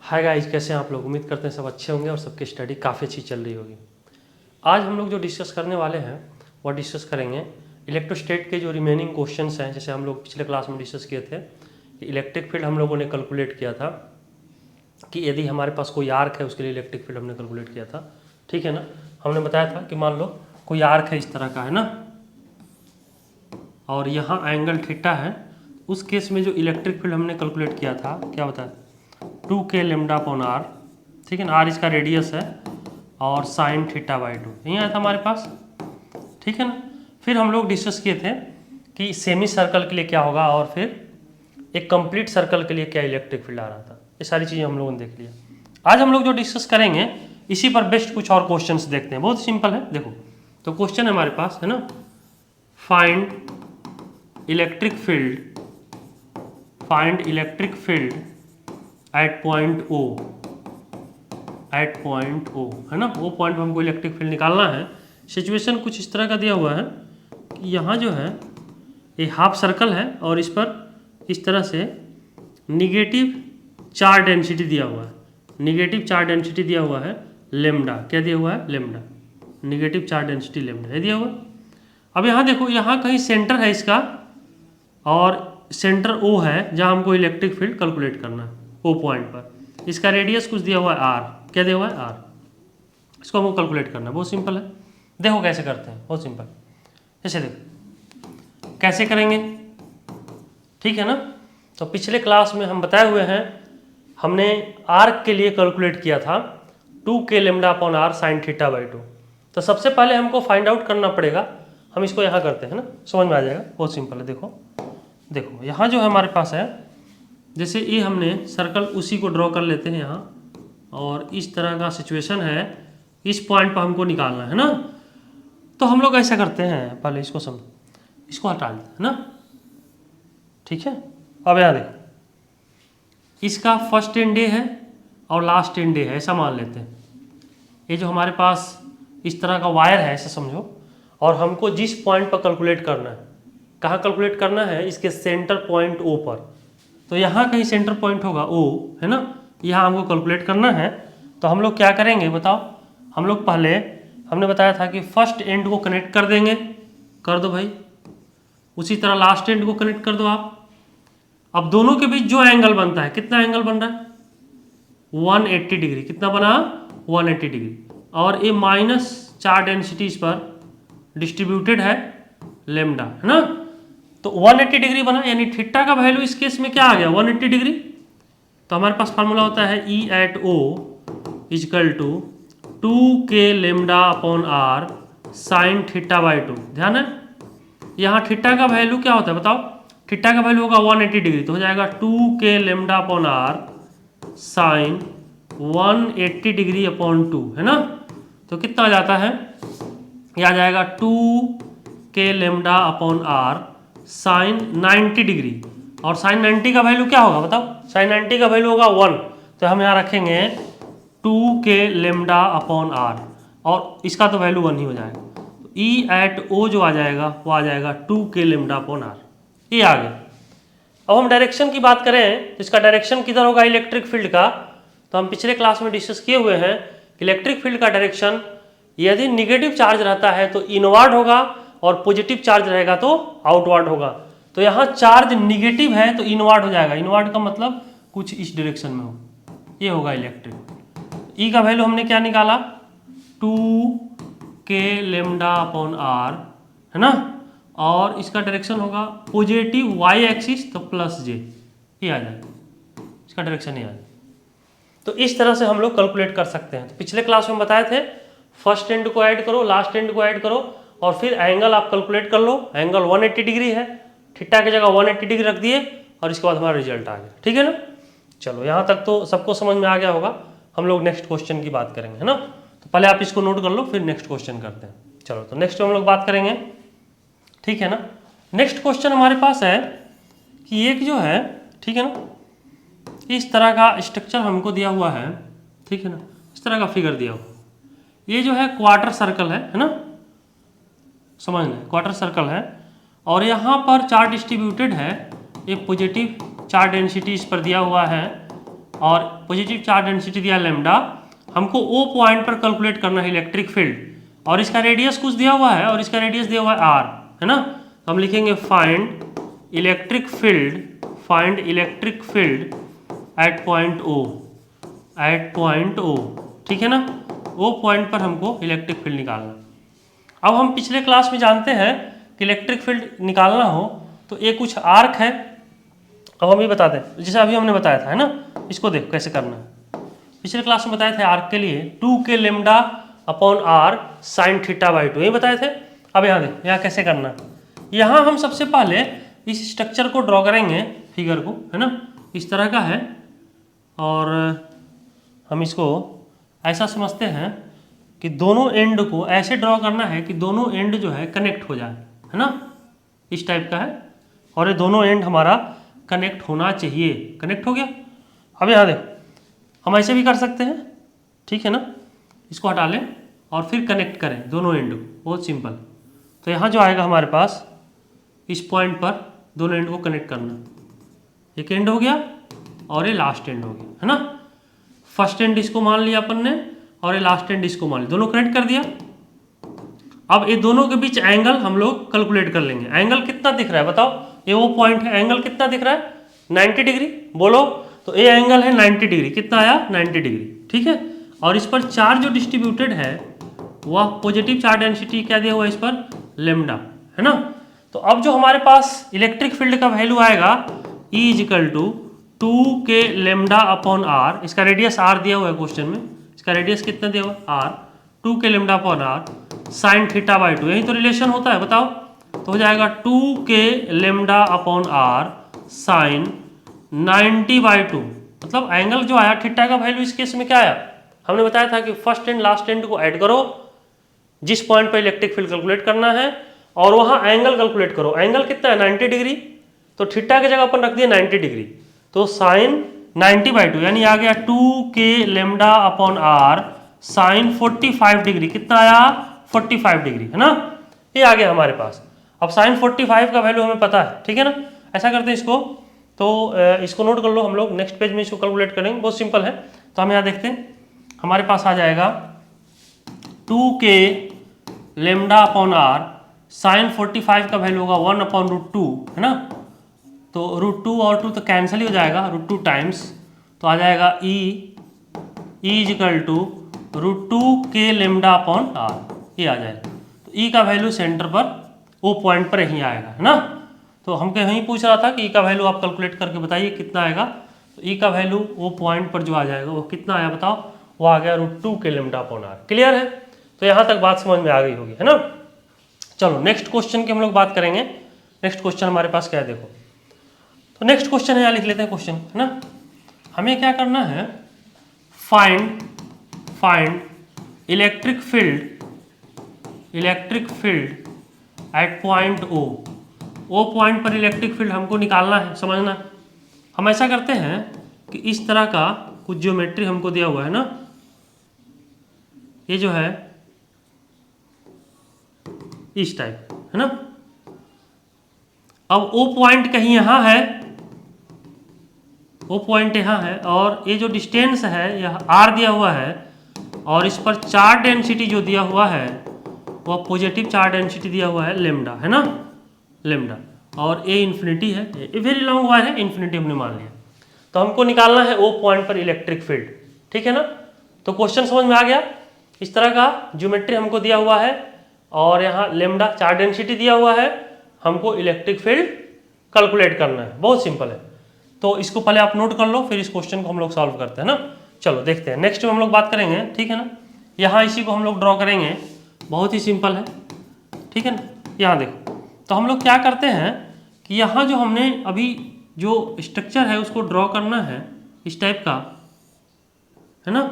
Hi guys, कैसे हैं आप लोग। उम्मीद करते हैं सब अच्छे होंगे और सबकी स्टडी काफ़ी अच्छी चल रही होगी। आज हम लोग जो डिस्कस करने वाले हैं वो डिस्कस करेंगे इलेक्ट्रोस्टैट के जो रिमेनिंग क्वेश्चंस हैं। जैसे हम लोग पिछले क्लास में डिस्कस किए थे कि इलेक्ट्रिक फील्ड हम लोगों ने कैलकुलेट किया था कि यदि हमारे पास कोई आर्क है उसके लिए इलेक्ट्रिक फील्ड हमने कैलकुलेट किया था, ठीक है ना। हमने बताया था कि मान लो कोई आर्क है इस तरह का, है ना, और यहाँ एंगल थीटा है। उस केस में जो इलेक्ट्रिक फील्ड हमने कैलकुलेट किया था क्या बताया, 2k लेमडा अपॉन आर, ठीक है ना। आर इसका रेडियस है और साइन थीटा बाई 2 यही आया था हमारे पास, ठीक है ना। फिर हम लोग डिस्कस किए थे कि सेमी सर्कल के लिए क्या होगा और फिर एक कंप्लीट सर्कल के लिए क्या इलेक्ट्रिक फील्ड आ रहा था। ये सारी चीज़ें हम लोगों ने देख लिया। आज हम लोग जो डिस्कस करेंगे इसी पर बेस्ट कुछ और क्वेश्चंस देखते हैं। बहुत सिंपल है, देखो तो क्वेश्चन है हमारे पास, है ना। Find electric field at point O, है ना। वो पॉइंट पर हमको इलेक्ट्रिक फील्ड निकालना है। सिचुएशन कुछ इस तरह का दिया हुआ है कि यहाँ जो है ये हाफ सर्कल है और इस पर इस तरह से निगेटिव चार्ज डेंसिटी दिया हुआ है। निगेटिव चार्ज डेंसिटी दिया हुआ है लेमडा। क्या दिया हुआ है? Lambda. Negative charge density lambda है दिया हुआ। अब यहाँ देखो, यहाँ कहीं सेंटर है इसका और सेंटर ओ है जहाँ हमको इलेक्ट्रिक फील्ड कैलकुलेट करना है। ओ पॉइंट पर इसका रेडियस कुछ दिया हुआ है आर। क्या दिया हुआ है? आर। इसको हमको कैलकुलेट करना है। बहुत सिंपल है, देखो कैसे करते हैं। बहुत सिंपल, जैसे देखो कैसे करेंगे, ठीक है ना। तो पिछले क्लास में हम बताए हुए हैं, हमने आर्क के लिए कैलकुलेट किया था 2k lambda upon r sine theta by 2। तो सबसे पहले हमको फाइंड आउट करना पड़ेगा। हम इसको यहाँ करते हैं ना, समझ में आ जाएगा। बहुत सिंपल है, देखो यहाँ जो है हमारे पास है, जैसे ये हमने सर्कल उसी को ड्रॉ कर लेते हैं यहाँ, और इस तरह का सिचुएशन है। इस पॉइंट पर हमको निकालना है ना। तो हम लोग ऐसा करते हैं, पहले इसको समझो, इसको हटा देते हैं ना, ठीक है। अब यहाँ देखो, इसका फर्स्ट एंड डे है और लास्ट एंड डे है, ऐसा मान लेते हैं। ये जो हमारे पास इस तरह का वायर है ऐसा समझो, और हमको जिस पॉइंट पर कैलकुलेट करना है, कहाँ कैलकुलेट करना है? इसके सेंटर पॉइंट ओ पर। तो यहाँ कहीं सेंटर पॉइंट होगा ओ, है ना। यहाँ हमको कैलकुलेट करना है। तो हम लोग क्या करेंगे बताओ। हम लोग पहले हमने बताया था कि फर्स्ट एंड को कनेक्ट कर देंगे, कर दो भाई। उसी तरह लास्ट एंड को कनेक्ट कर दो आप। अब दोनों के बीच जो एंगल बनता है, कितना एंगल बन रहा है? 180 डिग्री। कितना बना? 180 डिग्री। और ये माइनस चार्ज डेंसिटी इस पर डिस्ट्रीब्यूटेड है लेमडा, है ना। तो 180 डिग्री बना, यानी थीटा का वैल्यू इस केस में क्या आ गया? 180 डिग्री। तो हमारे पास फार्मूला होता है E at O equal to 2k lambda upon r sine theta by 2। ध्यान है, यहाँ थीटा का वैल्यू क्या होता है बताओ। थीटा का वैल्यू होगा 180 डिग्री, तो हो जाएगा 2k lambda upon r sine 180 degree upon 2, है ना। तो कितना आ जाता है? यह आ जाएगा 2k lambda upon r sine 90 degree. और साइन 90 का वैल्यू क्या होगा बताओ। साइन 90 का वैल्यू होगा 1, तो हम यहाँ रखेंगे 2k लेमडा अपॉन आर, और इसका तो वैल्यू 1 ही हो जाएगा। तो E एट O जो आ जाएगा वो आ जाएगा 2k लेमडा अपॉन आर। ये आ गया। अब हम डायरेक्शन की बात करें तो इसका डायरेक्शन किधर होगा इलेक्ट्रिक फील्ड का। तो हम पिछले क्लास में डिस्कस किए हुए हैं इलेक्ट्रिक फील्ड का डायरेक्शन यदि निगेटिव चार्ज रहता है तो इनवर्ड होगा और पॉजिटिव चार्ज रहेगा तो आउटवर्ड होगा। तो यहाँ चार्ज निगेटिव है तो इनवर्ड हो जाएगा। इनवर्ड का मतलब कुछ इस डायरेक्शन में हो, ये होगा इलेक्ट्रिक। ई का वैल्यू हमने क्या निकाला? 2k लेमडा अपॉन आर, है ना। और इसका डायरेक्शन होगा पॉजिटिव वाई एक्सिस, तो प्लस जे, ये आ जाएगा। इसका डायरेक्शन ये आ जाएगा। तो इस तरह से हम लोग कैलकुलेट कर सकते हैं। तो पिछले क्लास में बताए थे फर्स्ट एंड को ऐड करो, लास्ट एंड को ऐड करो, और फिर एंगल आप कैलकुलेट कर लो। एंगल 180 डिग्री है, थीटा की जगह 180 डिग्री रख दिए, और इसके बाद हमारा रिजल्ट आ गया, ठीक है ना। चलो यहाँ तक तो सबको समझ में आ गया होगा। हम लोग नेक्स्ट क्वेश्चन की बात करेंगे, है ना। तो पहले आप इसको नोट कर लो, फिर नेक्स्ट क्वेश्चन करते हैं। चलो तो नेक्स्ट हम लोग बात करेंगे, ठीक है ना। नेक्स्ट क्वेश्चन हमारे पास है कि एक जो है, ठीक है ना, इस तरह का स्ट्रक्चर हमको दिया हुआ है, ठीक है ना। इस तरह का फिगर दिया हुआ, ये जो है क्वार्टर सर्कल है ना। समझ लें, क्वार्टर सर्कल है और यहाँ पर चार्ज डिस्ट्रीब्यूटेड है। ये पॉजिटिव चार्ज डेंसिटी इस पर दिया हुआ है और पॉजिटिव चार्ज डेंसिटी दिया लैम्डा, हमको ओ पॉइंट पर कैलकुलेट करना है इलेक्ट्रिक फील्ड, और इसका रेडियस कुछ दिया हुआ है और इसका रेडियस दिया हुआ है आर, है ना। तो हम लिखेंगे find electric field at point O, ठीक है ना। ओ पॉइंट पर हमको इलेक्ट्रिक फील्ड निकालना। अब हम पिछले क्लास में जानते हैं कि इलेक्ट्रिक फील्ड निकालना हो तो ये कुछ आर्क है। अब हम ये बताते हैं, जैसे अभी हमने बताया था, है ना। इसको देखो कैसे करना है। पिछले क्लास में बताए थे आर्क के लिए 2k lambda upon r sine theta by 2, ये बताए थे। अब यहाँ देखो यहाँ कैसे करना है। यहाँ हम सबसे पहले इस स्ट्रक्चर को ड्रॉ करेंगे, फिगर को, है ना। इस तरह का है और हम इसको ऐसा समझते हैं कि दोनों एंड को ऐसे ड्रॉ करना है कि दोनों एंड जो है कनेक्ट हो जाए, है ना। इस टाइप का है और ये दोनों एंड हमारा कनेक्ट होना चाहिए। कनेक्ट हो गया। अब यहाँ देखो हम ऐसे भी कर सकते हैं, ठीक है ना। इसको हटा लें और फिर कनेक्ट करें दोनों एंड को, बहुत सिंपल। तो यहाँ जो आएगा हमारे पास, इस पॉइंट पर दोनों एंड को कनेक्ट करना। एक एंड हो गया और ये लास्ट एंड हो गया, है ना। फर्स्ट एंड इसको मान लिया अपन ने और ये लास्ट एंड इसको मान लिया, दोनों कनेक्ट कर दिया। अब ये दोनों के बीच एंगल हम लोग कैलकुलेट कर लेंगे। एंगल कितना दिख रहा है बताओ, ये वो पॉइंट है, एंगल कितना दिख रहा है 90 डिग्री, बोलो। तो ये एंगल है 90 डिग्री, कितना आया 90 डिग्री, ठीक है। और इस पर चार्ज जो डिस्ट्रीब्यूटेड है वह पॉजिटिव चार्ज डेंसिटी क्या दिया हुआ है इस पर, लेमडा, है ना। तो अब जो हमारे पास इलेक्ट्रिक फील्ड का वैल्यू आएगा E equal to 2k lambda upon r, इसका रेडियस आर दिया हुआ है क्वेश्चन में, इसका रेडियस कितना दिया हुआ है r, 2k lambda upon r sine theta by 2, यही तो रिलेशन होता है, बताओ। तो हो जाएगा 2k lambda upon r sine 90 by 2, मतलब एंगल जो आया थीटा का वैल्यू इस केस में क्या आया, हमने बताया था कि फर्स्ट एंड लास्ट एंड को ऐड करो, जिस पॉइंट पर इलेक्ट्रिक फील्ड कैलकुलेट करना है, और वहां एंगल कैलकुलेट करो। एंगल कितना है 90 डिग्री, तो थीटा की जगह अपन रख दिया 90 डिग्री, तो साइन 90 बाई 2 यानी आ गया 2k lambda upon r sine 45 degree, कितना आया 45 डिग्री, है ना। ये आ गया हमारे पास। अब साइन 45 का वैल्यू हमें पता है, ठीक है ना। ऐसा करते हैं इसको, तो इसको नोट कर लो, हम लोग नेक्स्ट पेज में इसको कैलकुलेट करेंगे, बहुत सिंपल है। तो हम यहाँ देखते हैं, हमारे पास आ जाएगा 2k lambda upon r sine 45 का वैल्यू होगा 1/√2, है ना। तो √2 और 2 तो कैंसिल ही हो जाएगा, √2 टाइम्स, तो आ जाएगा E equal to √2k lambda upon r, ये आ जाएगा। तो E का वैल्यू सेंटर पर O पॉइंट पर यहीं आएगा, है ना। तो हमको यहीं पूछ रहा था कि E का वैल्यू आप कैलकुलेट करके बताइए कितना आएगा। तो E का वैल्यू O पॉइंट पर जो आ जाएगा वो कितना आया बताओ, वो आ गया √2k lambda upon are. Clear है, तो यहाँ तक बात समझ में आ गई होगी, है ना। चलो नेक्स्ट क्वेश्चन की हम लोग बात करेंगे। नेक्स्ट क्वेश्चन हमारे पास क्या है देखो, तो नेक्स्ट क्वेश्चन है, यहाँ लिख लेते हैं क्वेश्चन, है ना। हमें क्या करना है, find electric field at point O point पर इलेक्ट्रिक फील्ड हमको निकालना है, समझना। हम ऐसा करते हैं कि इस तरह का कुछ ज्योमेट्री हमको दिया हुआ है ना, ये जो है इस टाइप, है ना। अब ओ पॉइंट कहीं यहाँ है, वो पॉइंट यहाँ है, और ये जो डिस्टेंस है यह आर दिया हुआ है, और इस पर चार्ज डेंसिटी जो दिया हुआ है वह पॉजिटिव चार्ज डेंसिटी दिया हुआ है लेमडा, है ना, लेमडा, और ए इन्फिनिटी है, ये वेरी लॉन्ग वायर है, इन्फिनिटी हमने मान लिया। तो हमको निकालना है ओ पॉइंट पर इलेक्ट्रिक फील्ड, ठीक है ना। तो क्वेश्चन समझ में आ गया, इस तरह का ज्योमेट्री हमको दिया हुआ है और यहाँ लेमडा चार्ज डेंसिटी दिया हुआ है, हमको इलेक्ट्रिक फील्ड कैलकुलेट करना है, बहुत सिंपल है। तो इसको पहले आप नोट कर लो, फिर इस क्वेश्चन को हम लोग सॉल्व करते हैं ना। चलो देखते हैं, नेक्स्ट में हम लोग बात करेंगे, ठीक है ना। यहाँ इसी को हम लोग ड्रॉ करेंगे, बहुत ही सिंपल है, ठीक है ना। यहाँ देखो, तो हम लोग क्या करते हैं कि यहाँ जो हमने अभी जो स्ट्रक्चर है उसको ड्रॉ करना है इस टाइप का, है ना,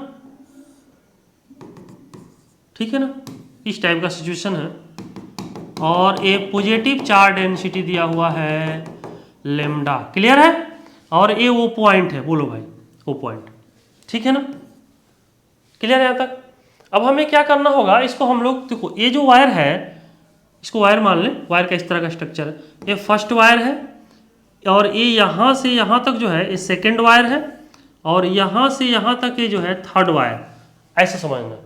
ठीक है ना, इस टाइप का सिचुएशन है, और एक पॉजिटिव चार्ज डेंसिटी दिया हुआ है लेमडा, क्लियर है। और ये वो पॉइंट है, बोलो भाई वो पॉइंट, ठीक है ना, क्लियर है यहाँ तक। अब हमें क्या करना होगा, इसको हम लोग देखो, ये जो वायर है इसको वायर मान लें, वायर का इस तरह का स्ट्रक्चर है, ये फर्स्ट वायर है, और ये यहाँ से यहाँ तक जो है ये सेकेंड वायर है, और यहाँ से यहाँ तक ये जो है थर्ड वायर, ऐसे समझना।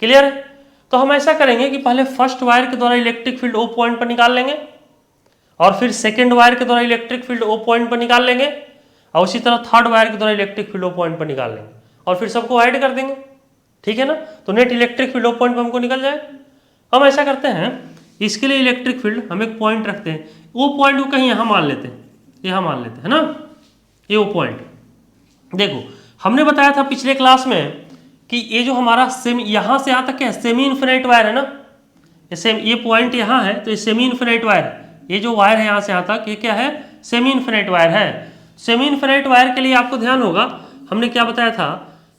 क्लियर है? तो हम ऐसा करेंगे कि पहले फर्स्ट वायर के द्वारा इलेक्ट्रिक फील्ड ओ पॉइंट पर निकाल लेंगे और फिर सेकेंड वायर के द्वारा इलेक्ट्रिक फील्ड ओ पॉइंट पर निकाल लेंगे और उसी तरह थर्ड वायर के द्वारा इलेक्ट्रिक फील्ड ओ पॉइंट पर निकाल लेंगे और फिर सबको ऐड कर देंगे। ठीक है ना? तो net electric field O point पर हमको निकल जाए। हम ऐसा करते हैं, इसके लिए इलेक्ट्रिक फील्ड हम एक पॉइंट रखते हैं, वो पॉइंट को कहीं यहाँ मान लेते हैं, यहाँ मान लेते हैं ना, ये वो पॉइंट। देखो हमने बताया था पिछले क्लास में कि ये जो हमारा सेमी, यहाँ से यहाँ तक क्या है, सेमी इन्फिनिट वायर है ना, ये पॉइंट यहाँ है तो ये सेमी इन्फिनिट वायर है। ये जो वायर है यहाँ से यहाँ तक, ये क्या है, सेमी इन्फिनिट वायर है। सेमी इन्फिनिट वायर के लिए आपको ध्यान होगा, हमने क्या बताया था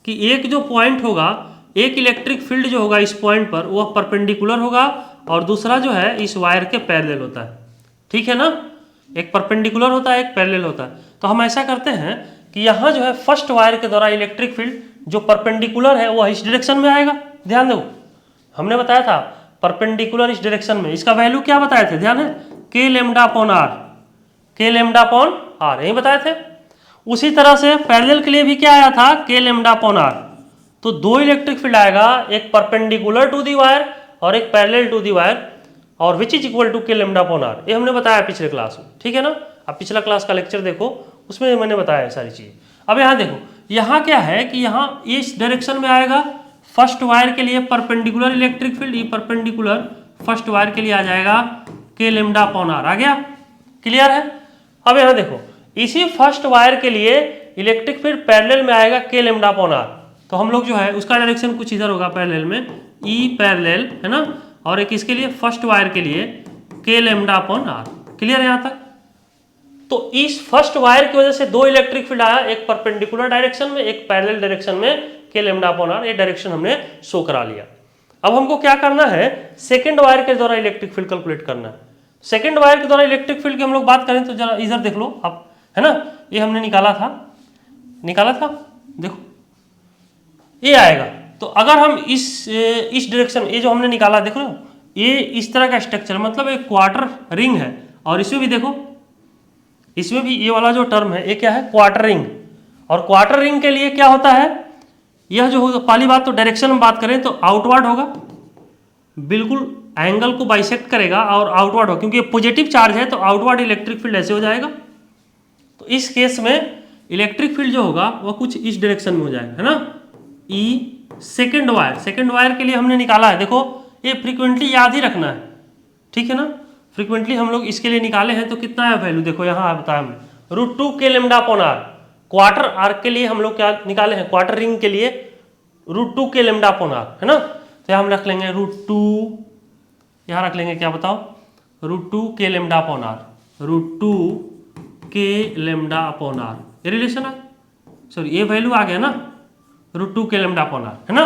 कि एक जो पॉइंट होगा, एक इलेक्ट्रिक फील्ड जो होगा इस पॉइंट पर वह परपेंडिकुलर होगा और दूसरा जो है इस वायर के पैरेलल होता है। ठीक है ना? एक परपेंडिकुलर होता है, एक पैरेलल होता है। तो हम ऐसा करते हैं कि यहाँ जो है फर्स्ट वायर के द्वारा इलेक्ट्रिक फील्ड जो परपेंडिकुलर है वह इस डायरेक्शन में आएगा। ध्यान दो, हमने बताया था परपेंडिकुलर इस डायरेक्शन में, इसका वैल्यू क्या बताए थे, ध्यान है, के लेमडा अपॉन आर, के लेमडा अपॉन आर, यही बताए थे। उसी तरह से पैरेलल के लिए भी क्या आया था, के लेमडा अपॉन आर। तो दो इलेक्ट्रिक फील्ड आएगा, एक परपेंडिकुलर टू दी वायर और एक पैरेलल टू दी वायर, और विच इज इक्वल टू के लेमडा अपॉन आर। ये हमने बताया पिछले क्लास में। ठीक है ना? अब पिछला क्लास का लेक्चर देखो, उसमें मैंने बताया सारी चीजें। अब यहाँ देखो, यहाँ क्या है कि यहाँ इस डायरेक्शन में आएगा फर्स्ट वायर के लिए परपेंडिकुलर इलेक्ट्रिक फील्ड, ये परपेंडिकुलर फर्स्ट वायर के लिए आ जाएगा के लेमडा अपॉन आर। आ गया? क्लियर है? अब यहाँ देखो, इसी फर्स्ट वायर के लिए इलेक्ट्रिक फील्ड पैरेलल में आएगा के लेमडा अपॉन आर। तो हम लोग जो है उसका डायरेक्शन कुछ इधर होगा पैरेलल में, ई पैरेलल है ना, और एक इसके लिए फर्स्ट वायर के लिए k lambda upon are. Clear है यहाँ तक? तो इस फर्स्ट वायर की वजह से दो इलेक्ट्रिक फील्ड आया, एक परपेंडिकुलर डायरेक्शन में, एक पैरेलल डायरेक्शन में, के लेमडा अपॉन आर। ये डायरेक्शन हमने शो करा लिया। अब हमको क्या करना है, सेकंड वायर के द्वारा इलेक्ट्रिक फील्ड कैलकुलेट करना है। सेकंड वायर के द्वारा इलेक्ट्रिक फील्ड की हम लोग बात करें तो जरा इधर देख लो आप, है ना, ये हमने निकाला था, देखो ये आएगा। तो अगर हम इस डायरेक्शन, ये जो हमने निकाला देख रहे हो, ये इस तरह का स्ट्रक्चर, मतलब एक क्वार्टर रिंग है, और इसमें भी देखो, इसमें भी ये वाला जो टर्म है ये क्या है, क्वार्टर रिंग। और क्वार्टर रिंग के लिए क्या होता है, यह जो होगा, पहली बात तो डायरेक्शन में बात करें तो आउटवर्ड होगा, बिल्कुल एंगल को बाइसेक्ट करेगा और आउटवर्ड होगा, क्योंकि पॉजिटिव चार्ज है तो आउटवर्ड इलेक्ट्रिक फील्ड ऐसे हो जाएगा। तो इस केस में इलेक्ट्रिक फील्ड जो होगा वह कुछ इस डायरेक्शन में हो जाएगा, है ना। ई सेकेंड वायर के लिए हमने निकाला है, देखो ये फ्रीक्वेंटली याद ही रखना है, ठीक है ना। फ्रीक्वेंटली हम लोग इसके लिए निकाले हैं तो कितना है वैल्यू, देखो यहाँ बताया हमने, √2 k lambda upon r. Quarter arc के लिए हम लोग क्या निकाले हैं, क्वार्टर रिंग के लिए √2 के लेमडा अपॉन आर, है ना। तो यहाँ हम रख लेंगे √2, यहाँ रख लेंगे क्या बताओ, √2 k lambda upon are, √2 k lambda upon r, ये रिलेशन है, सॉरी ये वैल्यू आ गया ना, √2 के लेमडा अपॉन आर, है ना।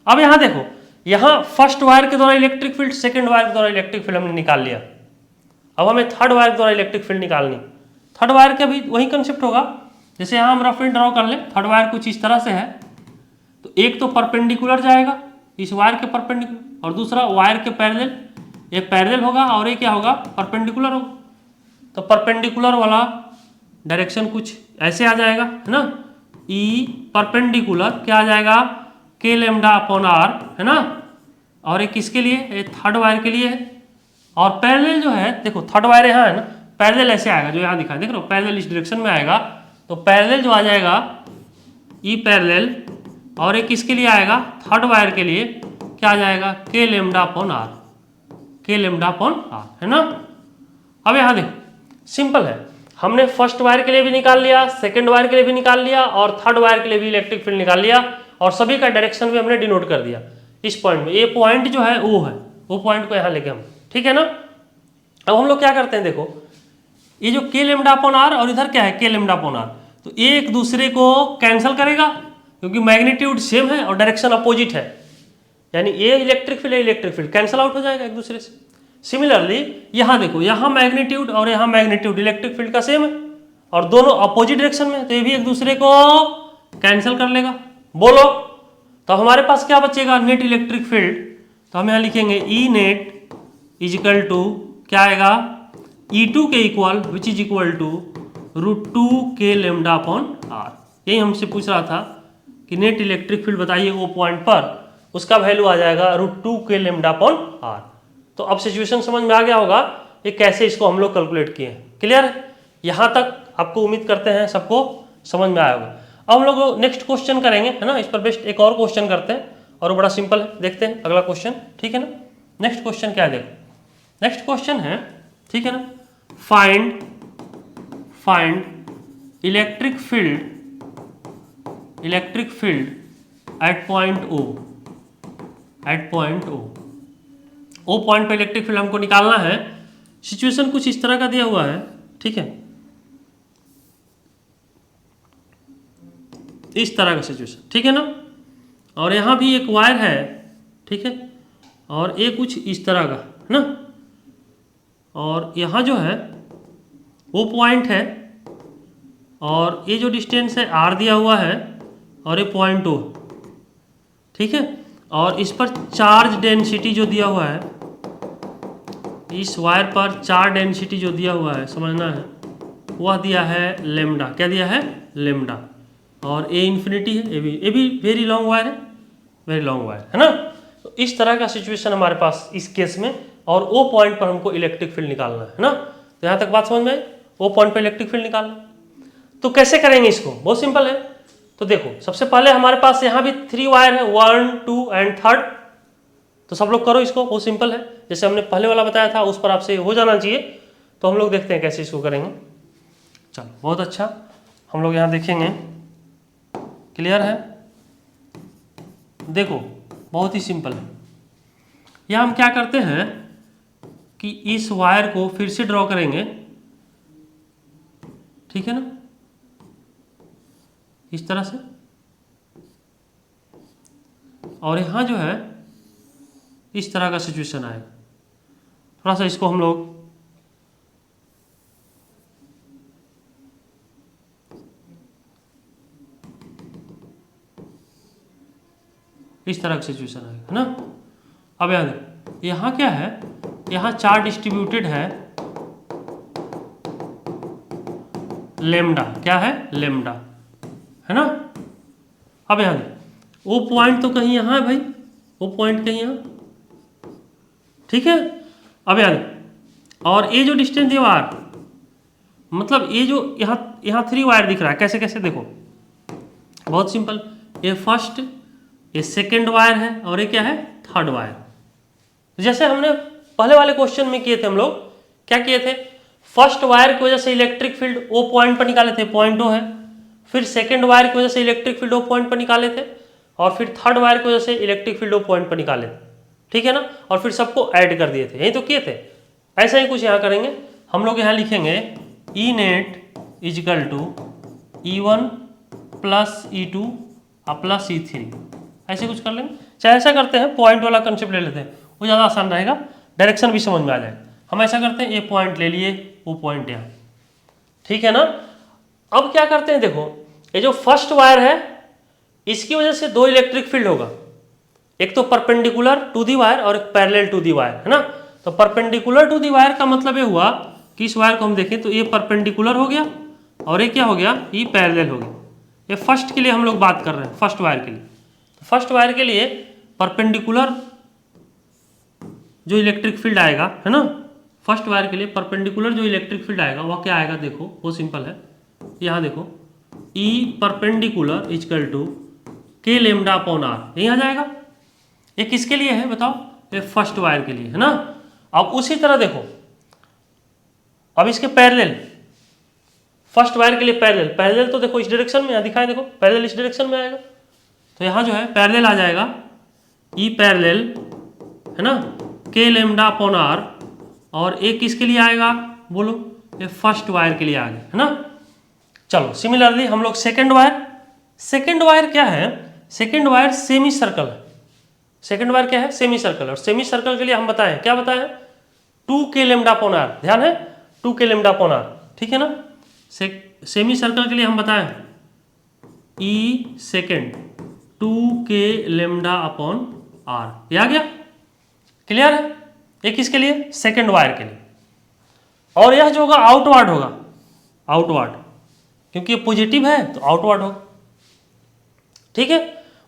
अब यहाँ देखो, यहाँ फर्स्ट वायर के द्वारा इलेक्ट्रिक फील्ड, सेकंड वायर के द्वारा इलेक्ट्रिक फील्ड हमने निकाल लिया। अब हमें थर्ड वायर के द्वारा इलेक्ट्रिक फील्ड निकालनी। थर्ड वायर का भी वही कंसेप्ट होगा, जैसे यहाँ हम रफली ड्रॉ कर लें, थर्ड वायर कुछ इस तरह से है, तो एक तो परपेंडिकुलर जाएगा इस वायर के परपेंडिकुलर, और दूसरा वायर के पैरेलल, एक पैरेलल होगा और एक क्या होगा, परपेंडिकुलर होगा। तो परपेंडिकुलर वाला डायरेक्शन कुछ ऐसे आ जाएगा, है ना, ई परपेंडिकुलर क्या आ जाएगा, के लेमडा अपॉन आर, है ना। और एक किसके लिए, ये थर्ड वायर के लिए है। और पैरेलल जो है, देखो थर्ड वायर यहाँ है ना, पैरेलल ऐसे आएगा, जो यहाँ दिखा है, देख रहे हो, पैरेलल इस डायरेक्शन में आएगा, तो पैरेलल जो आ जाएगा ई पैरेलल, और एक किसके लिए आएगा, थर्ड वायर के लिए क्या आ जाएगा, के लेमडा अपॉन आर, के लेमडा अपॉन आर, है ना। अब यहाँ देखो सिंपल है, हमने फर्स्ट वायर के लिए भी निकाल लिया, सेकंड वायर के लिए भी निकाल लिया, और थर्ड वायर के लिए भी इलेक्ट्रिक फील्ड निकाल लिया, और सभी का डायरेक्शन भी हमने डिनोट कर दिया इस पॉइंट में। ये पॉइंट जो है वो है, वो पॉइंट को यहाँ लेके हम, ठीक है ना। अब हम लोग क्या करते हैं, देखो ये जो के लेमडा अपॉन आर और इधर क्या है, के लेमडा अपॉन आर, तो एक दूसरे को कैंसिल करेगा, क्योंकि मैग्नीट्यूड सेम है और डायरेक्शन अपोजिट है, यानी ये इलेक्ट्रिक फील्ड कैंसिल आउट हो जाएगा एक दूसरे से। सिमिलरली यहाँ देखो, यहाँ मैग्नीट्यूड और यहाँ मैग्नीट्यूड इलेक्ट्रिक फील्ड का सेम है और दोनों अपोजिट डायरेक्शन में, तो ये भी एक दूसरे को कैंसिल कर लेगा। बोलो, तो हमारे पास क्या बचेगा, नेट इलेक्ट्रिक फील्ड। तो हम यहाँ लिखेंगे E net is equal to क्या आएगा, E2 के equal which is equal to √2 k lambda upon are. यही हमसे पूछ रहा था कि नेट इलेक्ट्रिक फील्ड बताइए ओ पॉइंट पर, उसका वैल्यू आ जाएगा √2 k लेमडा अपॉन आर। तो अब सिचुएशन समझ में आ गया होगा कि कैसे इसको हम लोग कैलकुलेट किए हैं। क्लियर है? यहाँ तक आपको उम्मीद करते हैं सबको समझ में आया होगा। अब हम लोग नेक्स्ट क्वेश्चन करेंगे, है ना। इस पर बेस्ट एक और क्वेश्चन करते हैं और वो बड़ा सिंपल है, देखते हैं अगला क्वेश्चन, ठीक है ना। नेक्स्ट क्वेश्चन क्या है देखो, नेक्स्ट क्वेश्चन है, ठीक है ना, find electric field at point O, O point पर इलेक्ट्रिक फील्ड हमको निकालना है। सिचुएशन कुछ इस तरह का दिया हुआ है, ठीक है, इस तरह का सिचुएशन, ठीक है ना। और यहाँ भी एक वायर है, ठीक है, और ये कुछ इस तरह का है ना। और यहाँ जो है वो पॉइंट है और ये जो डिस्टेंस है R दिया हुआ है और ये पॉइंट O, ठीक है। और इस पर चार्ज डेंसिटी जो दिया हुआ है, इस वायर पर चार्ज डेंसिटी जो दिया हुआ है समझना है, वह दिया है लेमडा। क्या दिया है? लेमडा। और ए इन्फिनिटी है, ये भी वेरी लॉन्ग वायर है, वेरी लॉन्ग वायर, है ना। तो इस तरह का सिचुएशन हमारे पास इस केस में, और ओ पॉइंट पर हमको इलेक्ट्रिक फील्ड निकालना है ना। तो यहाँ तक बात समझ में आई, ओ पॉइंट पर इलेक्ट्रिक फील्ड निकालना। तो कैसे करेंगे इसको? बहुत सिंपल है। तो देखो सबसे पहले हमारे पास यहाँ भी 3 वायर है, 1, 2 एंड 3rd। तो सब लोग करो इसको, बहुत सिंपल है, जैसे हमने पहले वाला बताया था उस पर आपसे हो जाना चाहिए। तो हम लोग देखते हैं कैसे इसको करेंगे। चलो बहुत अच्छा, हम लोग यहाँ देखेंगे। क्लियर है? देखो बहुत ही सिंपल है। यहाँ हम क्या करते हैं कि इस वायर को फिर से ड्रॉ करेंगे, ठीक है ना, इस तरह से। और यहाँ जो है इस तरह का सिचुएशन आएगा। थोड़ा सा इसको हम लोग इस तरह का सिचुएशन आएगा, है ना। अब यहाँ क्या है, यहाँ चार्ज डिस्ट्रीब्यूटेड है लेमडा। क्या है? लेमडा, है ना। अब यहाँ वो पॉइंट तो कहीं यहाँ है भाई, वो पॉइंट कहीं यहाँ, ठीक है। अब और ये जो डिस्टेंस दिया वायर, मतलब ये जो यहाँ 3 वायर दिख रहा है, कैसे कैसे देखो, बहुत सिंपल। ये फर्स्ट, ये सेकेंड वायर है और ये क्या है? 3rd wire. जैसे हमने पहले वाले क्वेश्चन में किए थे, हम लोग क्या किए थे, फर्स्ट वायर की वजह से इलेक्ट्रिक फील्ड ओ पॉइंट पर निकाले थे, पॉइंट O है। फिर सेकेंड वायर की वजह से इलेक्ट्रिक फील्ड ओ पॉइंट पर निकाले थे, और फिर 3rd वायर की वजह से इलेक्ट्रिक फील्ड ओ पॉइंट पर निकाले थे, ठीक है ना। और फिर सबको ऐड कर दिए थे, यही तो किए थे। ऐसा ही कुछ यहाँ करेंगे हम लोग। यहाँ लिखेंगे E net is equal to E1 plus E2 plus E3, ऐसे कुछ कर लेंगे। चाहे ऐसा करते हैं, पॉइंट वाला कंसेप्ट ले लेते हैं, वो ज़्यादा आसान रहेगा, डायरेक्शन भी समझ में आ जाएगा। हम ऐसा करते हैं, ये पॉइंट ले लिए, वो पॉइंट यहाँ, ठीक है ना। अब क्या करते हैं, देखो ये जो फर्स्ट वायर है इसकी वजह से 2 इलेक्ट्रिक फील्ड होगा, एक तो परपेंडिकुलर टू दी वायर और एक पैरेलल टू दी वायर, है ना। तो परपेंडिकुलर टू दी वायर का मतलब ये हुआ कि इस वायर को हम देखें तो ये परपेंडिकुलर हो गया और ये क्या हो गया, ये पैरेलल हो गया। ये फर्स्ट के लिए हम लोग बात कर रहे हैं, फर्स्ट वायर के लिए। तो फर्स्ट वायर के लिए परपेंडिकुलर जो इलेक्ट्रिक फील्ड आएगा, है ना, फर्स्ट वायर के लिए परपेंडिकुलर जो इलेक्ट्रिक फील्ड आएगा वह क्या आएगा, देखो बहुत सिंपल है। यहाँ देखो E perpendicular equal to K lambda upon R, यही आ जाएगा। ये किसके लिए है बताओ? ये फर्स्ट वायर के लिए, है ना। अब उसी तरह देखो, अब इसके पैरेलल, फर्स्ट वायर के लिए पैरेलल, पैरेलल तो देखो इस डायरेक्शन में दिखाए, देखो पैरेलल इस डायरेक्शन में आएगा। तो यहाँ जो है पैरेलल आ जाएगा E पैरेलल, है ना, K लेमडा अपॉन R, और एक किसके लिए आएगा बोलो? ये फर्स्ट वायर के लिए आ गया, है ना। चलो सिमिलरली हम लोग सेकंड वायर क्या है? सेकंड वायर सेमी सर्कल है। सेकंड वायर क्या है? Semi circle. और सेमी सर्कल के लिए हम बताएं, क्या बताएं? 2K लेमडा अपॉन R, ध्यान है 2K लेमडा अपॉन R, ठीक है ना। सेमी सर्कल के लिए हम बताएं E second 2K lambda upon R, ये आ गया। क्लियर है? ये किसके लिए? सेकंड वायर के लिए। और यह जो होगा आउटवर्ड होगा, आउटवर्ड, क्योंकि ये पॉजिटिव है तो आउटवर्ड होगा, ठीक है।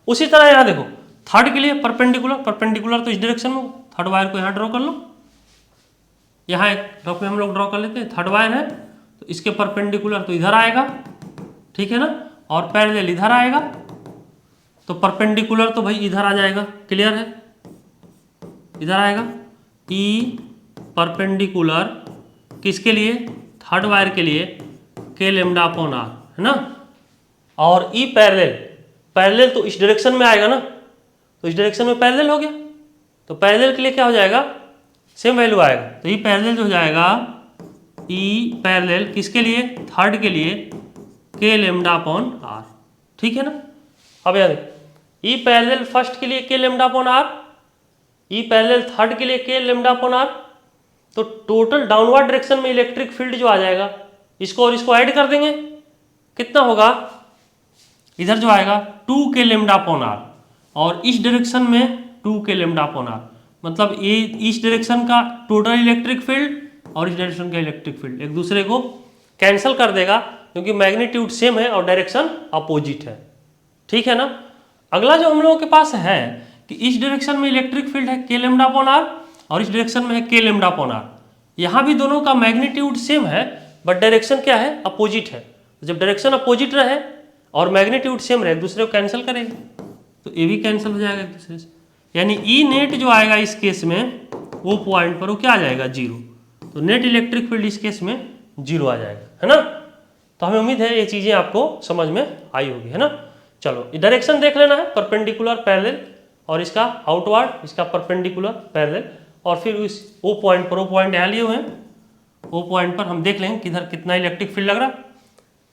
उसी तरह यहाँ देखो थर्ड के लिए परपेंडिकुलर तो इस डायरेक्शन में, थर्ड वायर को यहाँ ड्रॉ कर लो, यहाँ एक रफ में हम लोग ड्रॉ कर लेते हैं। थर्ड वायर है तो इसके परपेंडिकुलर तो इधर आएगा, ठीक है ना, और पैरेलल इधर आएगा, तो परपेंडिकुलर तो भाई इधर आ जाएगा, क्लियर है, इधर आएगा। ई परपेंडिकुलर किसके लिए, थर्ड वायर के लिए, के लेमडा अपॉन आर, है ना। और ई पैरेलल तो इस डायरेक्शन में आएगा ना, तो इस डायरेक्शन में पैरेलल हो गया, तो पैरेलल के लिए क्या हो जाएगा, सेम वैल्यू आएगा। तो ई पैरेलल जो हो जाएगा, ई पैरेलल किसके लिए, थर्ड के लिए, के लेमडा अपॉन आर, ठीक है ना। अब याद ई पैरेलल फर्स्ट के लिए k lambda upon r, E parallel third के लिए के लेमडा अपॉन आर, तो टोटल डाउनवर्ड डायरेक्शन में इलेक्ट्रिक फील्ड जो आ जाएगा, इसको और इसको ऐड कर देंगे, कितना होगा, इधर जो आएगा 2 के लेमडा अपॉन आर, और इस डायरेक्शन में 2 के लेमडा अपॉन आर, मतलब ये इस डायरेक्शन का टोटल इलेक्ट्रिक फील्ड और इस डायरेक्शन का इलेक्ट्रिक फील्ड एक दूसरे को कैंसिल कर देगा, क्योंकि मैग्नीट्यूड सेम है और डायरेक्शन अपोजिट है, ठीक है ना। अगला जो हम लोगों के पास है कि इस डायरेक्शन में इलेक्ट्रिक फील्ड है के लेमडा अपॉन आर और इस डायरेक्शन में है के लेमडा अपॉन आर, यहाँ भी दोनों का मैग्नीट्यूड सेम है बट डायरेक्शन क्या है, अपोजिट है। जब डायरेक्शन अपोजिट रहे और मैग्नीट्यूड सेम रहे, एक दूसरे को कैंसिल करेंगे, तो ये भी कैंसिल हो जाएगा एक दूसरे से, यानी ई नेट जो आएगा इस केस में, वो पॉइंट पर वो क्या आ जाएगा, 0, तो नेट इलेक्ट्रिक फील्ड इस केस में 0 आ जाएगा, है ना। तो हमें उम्मीद है ये चीज़ें आपको समझ में आई होगी, है ना। चलो डायरेक्शन देख लेना है, परपेंडिकुलर पैरेलल, और इसका आउटवर्ड, इसका परपेंडिकुलर पैरेलल, और फिर उस वो पॉइंट पर, वो पॉइंट यहाँ लिए हुए हैं, वो पॉइंट पर हम देख लेंगे किधर कितना इलेक्ट्रिक फील्ड लग रहा,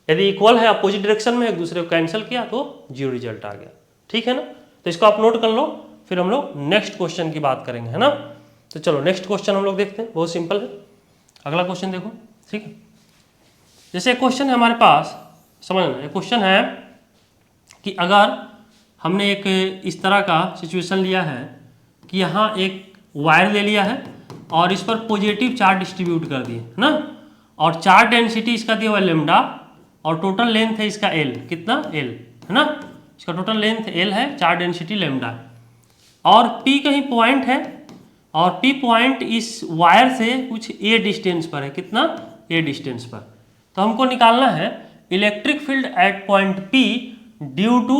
यदि इक्वल है अपोजिट डायरेक्शन में, एक दूसरे को कैंसिल किया तो 0 रिजल्ट आ गया, ठीक है ना। तो इसको आप नोट कर लो, फिर हम लोग नेक्स्ट क्वेश्चन की बात करेंगे, है ना। तो चलो नेक्स्ट क्वेश्चन हम लोग देखते हैं, बहुत सिंपल है। अगला क्वेश्चन देखो, ठीक है। जैसे क्वेश्चन है हमारे पास, समझना, क्वेश्चन है कि अगर हमने एक इस तरह का सिचुएशन लिया है कि यहाँ एक वायर ले लिया है और इस पर पॉजिटिव चार्ज डिस्ट्रीब्यूट कर दिए, है ना, और चार्ज डेंसिटी इसका दिया हुआ लेमडा, और टोटल लेंथ है इसका एल, कितना, एल, है ना, इसका टोटल लेंथ एल है, चार्ज डेंसिटी लेमडा, और पी कहीं पॉइंट है, और पी पॉइंट इस वायर से कुछ ए डिस्टेंस पर है, कितना, ए डिस्टेंस पर। तो हमको निकालना है electric field at point P due to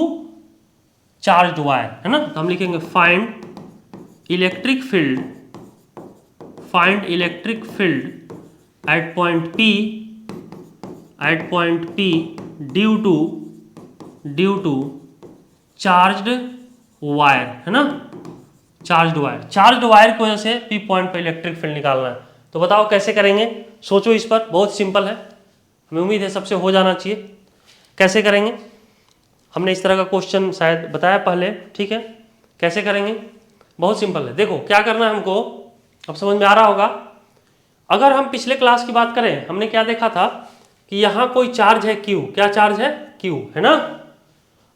charge wire, है ना। तो हम लिखेंगे find electric field at point P due to charged wire, है ना, चार्ज्ड वायर की वजह से पी पॉइंट पर इलेक्ट्रिक फील्ड निकालना है। तो बताओ कैसे करेंगे, सोचो इस पर, बहुत सिंपल है, हमें उम्मीद है सबसे हो जाना चाहिए। कैसे करेंगे, हमने इस तरह का क्वेश्चन शायद बताया पहले, ठीक है। कैसे करेंगे, बहुत सिंपल है, देखो क्या करना है हमको, अब समझ में आ रहा होगा। अगर हम पिछले क्लास की बात करें, हमने क्या देखा था कि यहाँ कोई चार्ज है Q, क्या चार्ज है Q, है ना,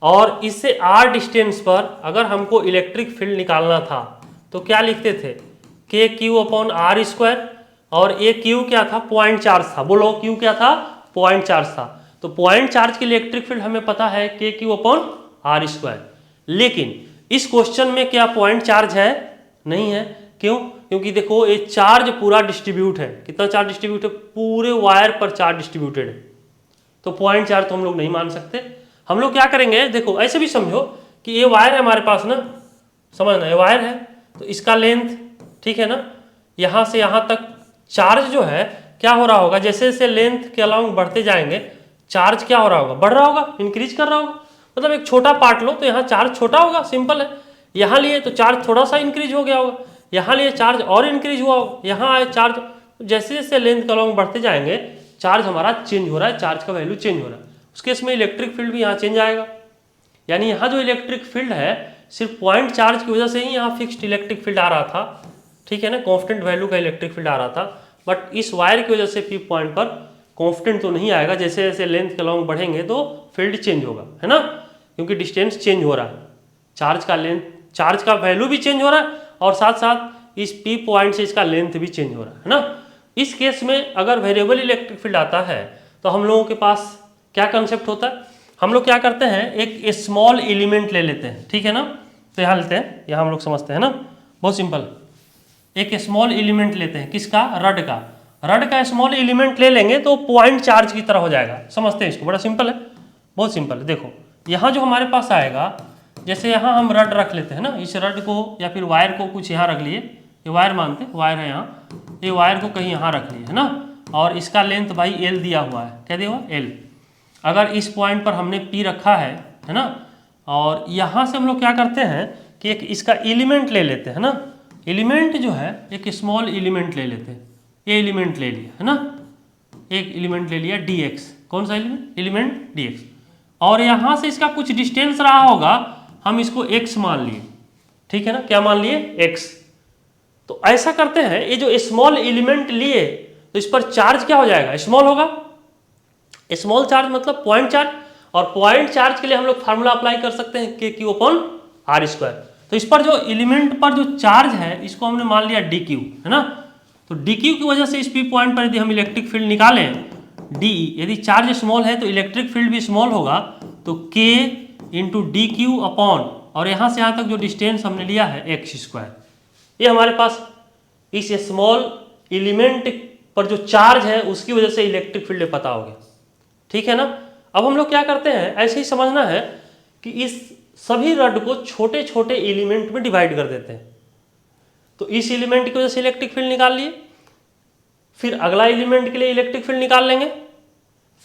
और इससे R डिस्टेंस पर अगर हमको इलेक्ट्रिक फील्ड निकालना था तो क्या लिखते थे, KQ अपॉन R स्क्वायर, और ये Q क्या था, पॉइंट चार्ज था, बोलो Q क्या था, पॉइंट चार्ज था। तो पॉइंट चार्ज के लिए इलेक्ट्रिक फील्ड हमें पता है KQ अपॉन R स्क्वायर, लेकिन इस क्वेश्चन में क्या पॉइंट चार्ज है, नहीं है, क्यों, क्योंकि देखो ये चार्ज पूरा डिस्ट्रीब्यूट है, कितना चार्ज डिस्ट्रीब्यूट है, पूरे वायर पर चार्ज डिस्ट्रीब्यूटेड है, तो पॉइंट चार्ज तो हम लोग नहीं मान सकते। हम लोग क्या करेंगे, देखो ऐसे भी समझो कि ये वायर है हमारे पास ना, समझना, ये वायर है, तो इसका लेंथ, ठीक है ना, यहाँ से यहाँ तक चार्ज जो है क्या हो रहा होगा, जैसे जैसे लेंथ के अलॉन्ग बढ़ते जाएंगे चार्ज क्या हो रहा होगा, बढ़ रहा होगा, इंक्रीज कर रहा होगा। मतलब एक छोटा पार्ट लो तो यहाँ चार्ज छोटा होगा, सिंपल है, यहाँ लिए तो चार्ज थोड़ा सा इंक्रीज हो गया होगा, यहाँ लिए चार्ज और इंक्रीज हुआ होगा, यहाँ आए चार्ज, जैसे जैसे लेंथ के अलॉन्ग बढ़ते जाएंगे चार्ज हमारा चेंज हो रहा है, चार्ज का वैल्यू चेंज हो रहा है, उस केस में इलेक्ट्रिक फील्ड भी यहाँ चेंज आएगा। यानी यहाँ जो इलेक्ट्रिक फील्ड है सिर्फ पॉइंट चार्ज की वजह से ही यहाँ फिक्स्ड इलेक्ट्रिक फील्ड आ रहा था, ठीक है ना, कॉन्स्टेंट वैल्यू का इलेक्ट्रिक फील्ड आ रहा था, बट इस वायर की वजह से पी पॉइंट पर कॉन्स्टेंट तो नहीं आएगा, जैसे जैसे लेंथ के अलॉन्ग बढ़ेंगे तो फील्ड चेंज होगा, है ना, क्योंकि डिस्टेंस चेंज हो रहा है, चार्ज का लेंथ, चार्ज का वैल्यू भी चेंज हो रहा है, और साथ साथ इस पी पॉइंट से इसका लेंथ भी चेंज हो रहा है ना। इस केस में अगर वेरिएबल इलेक्ट्रिक फील्ड आता है तो हम लोगों के पास क्या कंसेप्ट होता है, हम लोग क्या करते हैं, एक स्मॉल एलिमेंट ले लेते हैं, ठीक है ना। तो यहाँ लेते हैं, यहाँ हम लोग समझते हैं ना, बहुत सिंपल। एक स्मॉल एलिमेंट लेते हैं, किसका, रड का। रड का स्मॉल एलिमेंट ले लेंगे तो पॉइंट चार्ज की तरह हो जाएगा। समझते हैं इसको, बड़ा सिंपल है, बहुत सिंपल है। देखो यहाँ जो हमारे पास आएगा, जैसे यहाँ हम रड रख लेते हैं ना, इस रड को या फिर वायर को कुछ यहाँ रख लिए, ये वायर मानते हैं, वायर है यहाँ, ये वायर को कहीं यहाँ रख लिए है ना, और इसका लेंथ भाई एल दिया हुआ है, क्या दिया हुआ, एल। अगर इस पॉइंट पर हमने पी रखा है ना, और यहाँ से हम लोग क्या करते हैं कि एक इसका एलिमेंट ले लेते हैं ना, एलिमेंट जो है एक स्मॉल एलिमेंट ले लेते हैं, ये एलिमेंट ले लिया है ना, एक एलिमेंट ले लिया dx, कौन सा एलिमेंट, एलिमेंट dx, और यहाँ से इसका कुछ डिस्टेंस रहा होगा, हम इसको x मान लिए, ठीक है ना, क्या मान लिए, x। तो ऐसा करते हैं, ये जो स्मॉल एलिमेंट लिए तो इस पर चार्ज क्या हो जाएगा, स्मॉल होगा। स्मॉल चार्ज मतलब पॉइंट चार्ज, और पॉइंट चार्ज के लिए हम लोग फार्मूला अप्लाई कर सकते हैं के क्यू अपॉन आर स्क्वायर। तो इस पर जो एलिमेंट पर जो चार्ज है इसको हमने मान लिया डी क्यू, है ना। तो डी क्यू की वजह से इस पी पॉइंट पर यदि हम इलेक्ट्रिक फील्ड निकालें डी, यदि चार्ज स्मॉल है तो इलेक्ट्रिक फील्ड भी स्मॉल होगा, तो के इंटू डी क्यू अपॉन, और यहाँ से यहाँ तक जो डिस्टेंस हमने लिया है एक्स स्क्वायर, ये हमारे पास इस स्मॉल एलिमेंट पर जो चार्ज है उसकी वजह से इलेक्ट्रिक फील्ड पता हो गया, ठीक है ना। अब हम लोग क्या करते हैं, ऐसे ही समझना है कि इस सभी रड को छोटे छोटे एलिमेंट में डिवाइड कर देते हैं। तो इस एलिमेंट की वजह से इलेक्ट्रिक फील्ड निकाल लिए, फिर अगला एलिमेंट के लिए इलेक्ट्रिक फील्ड निकाल लेंगे,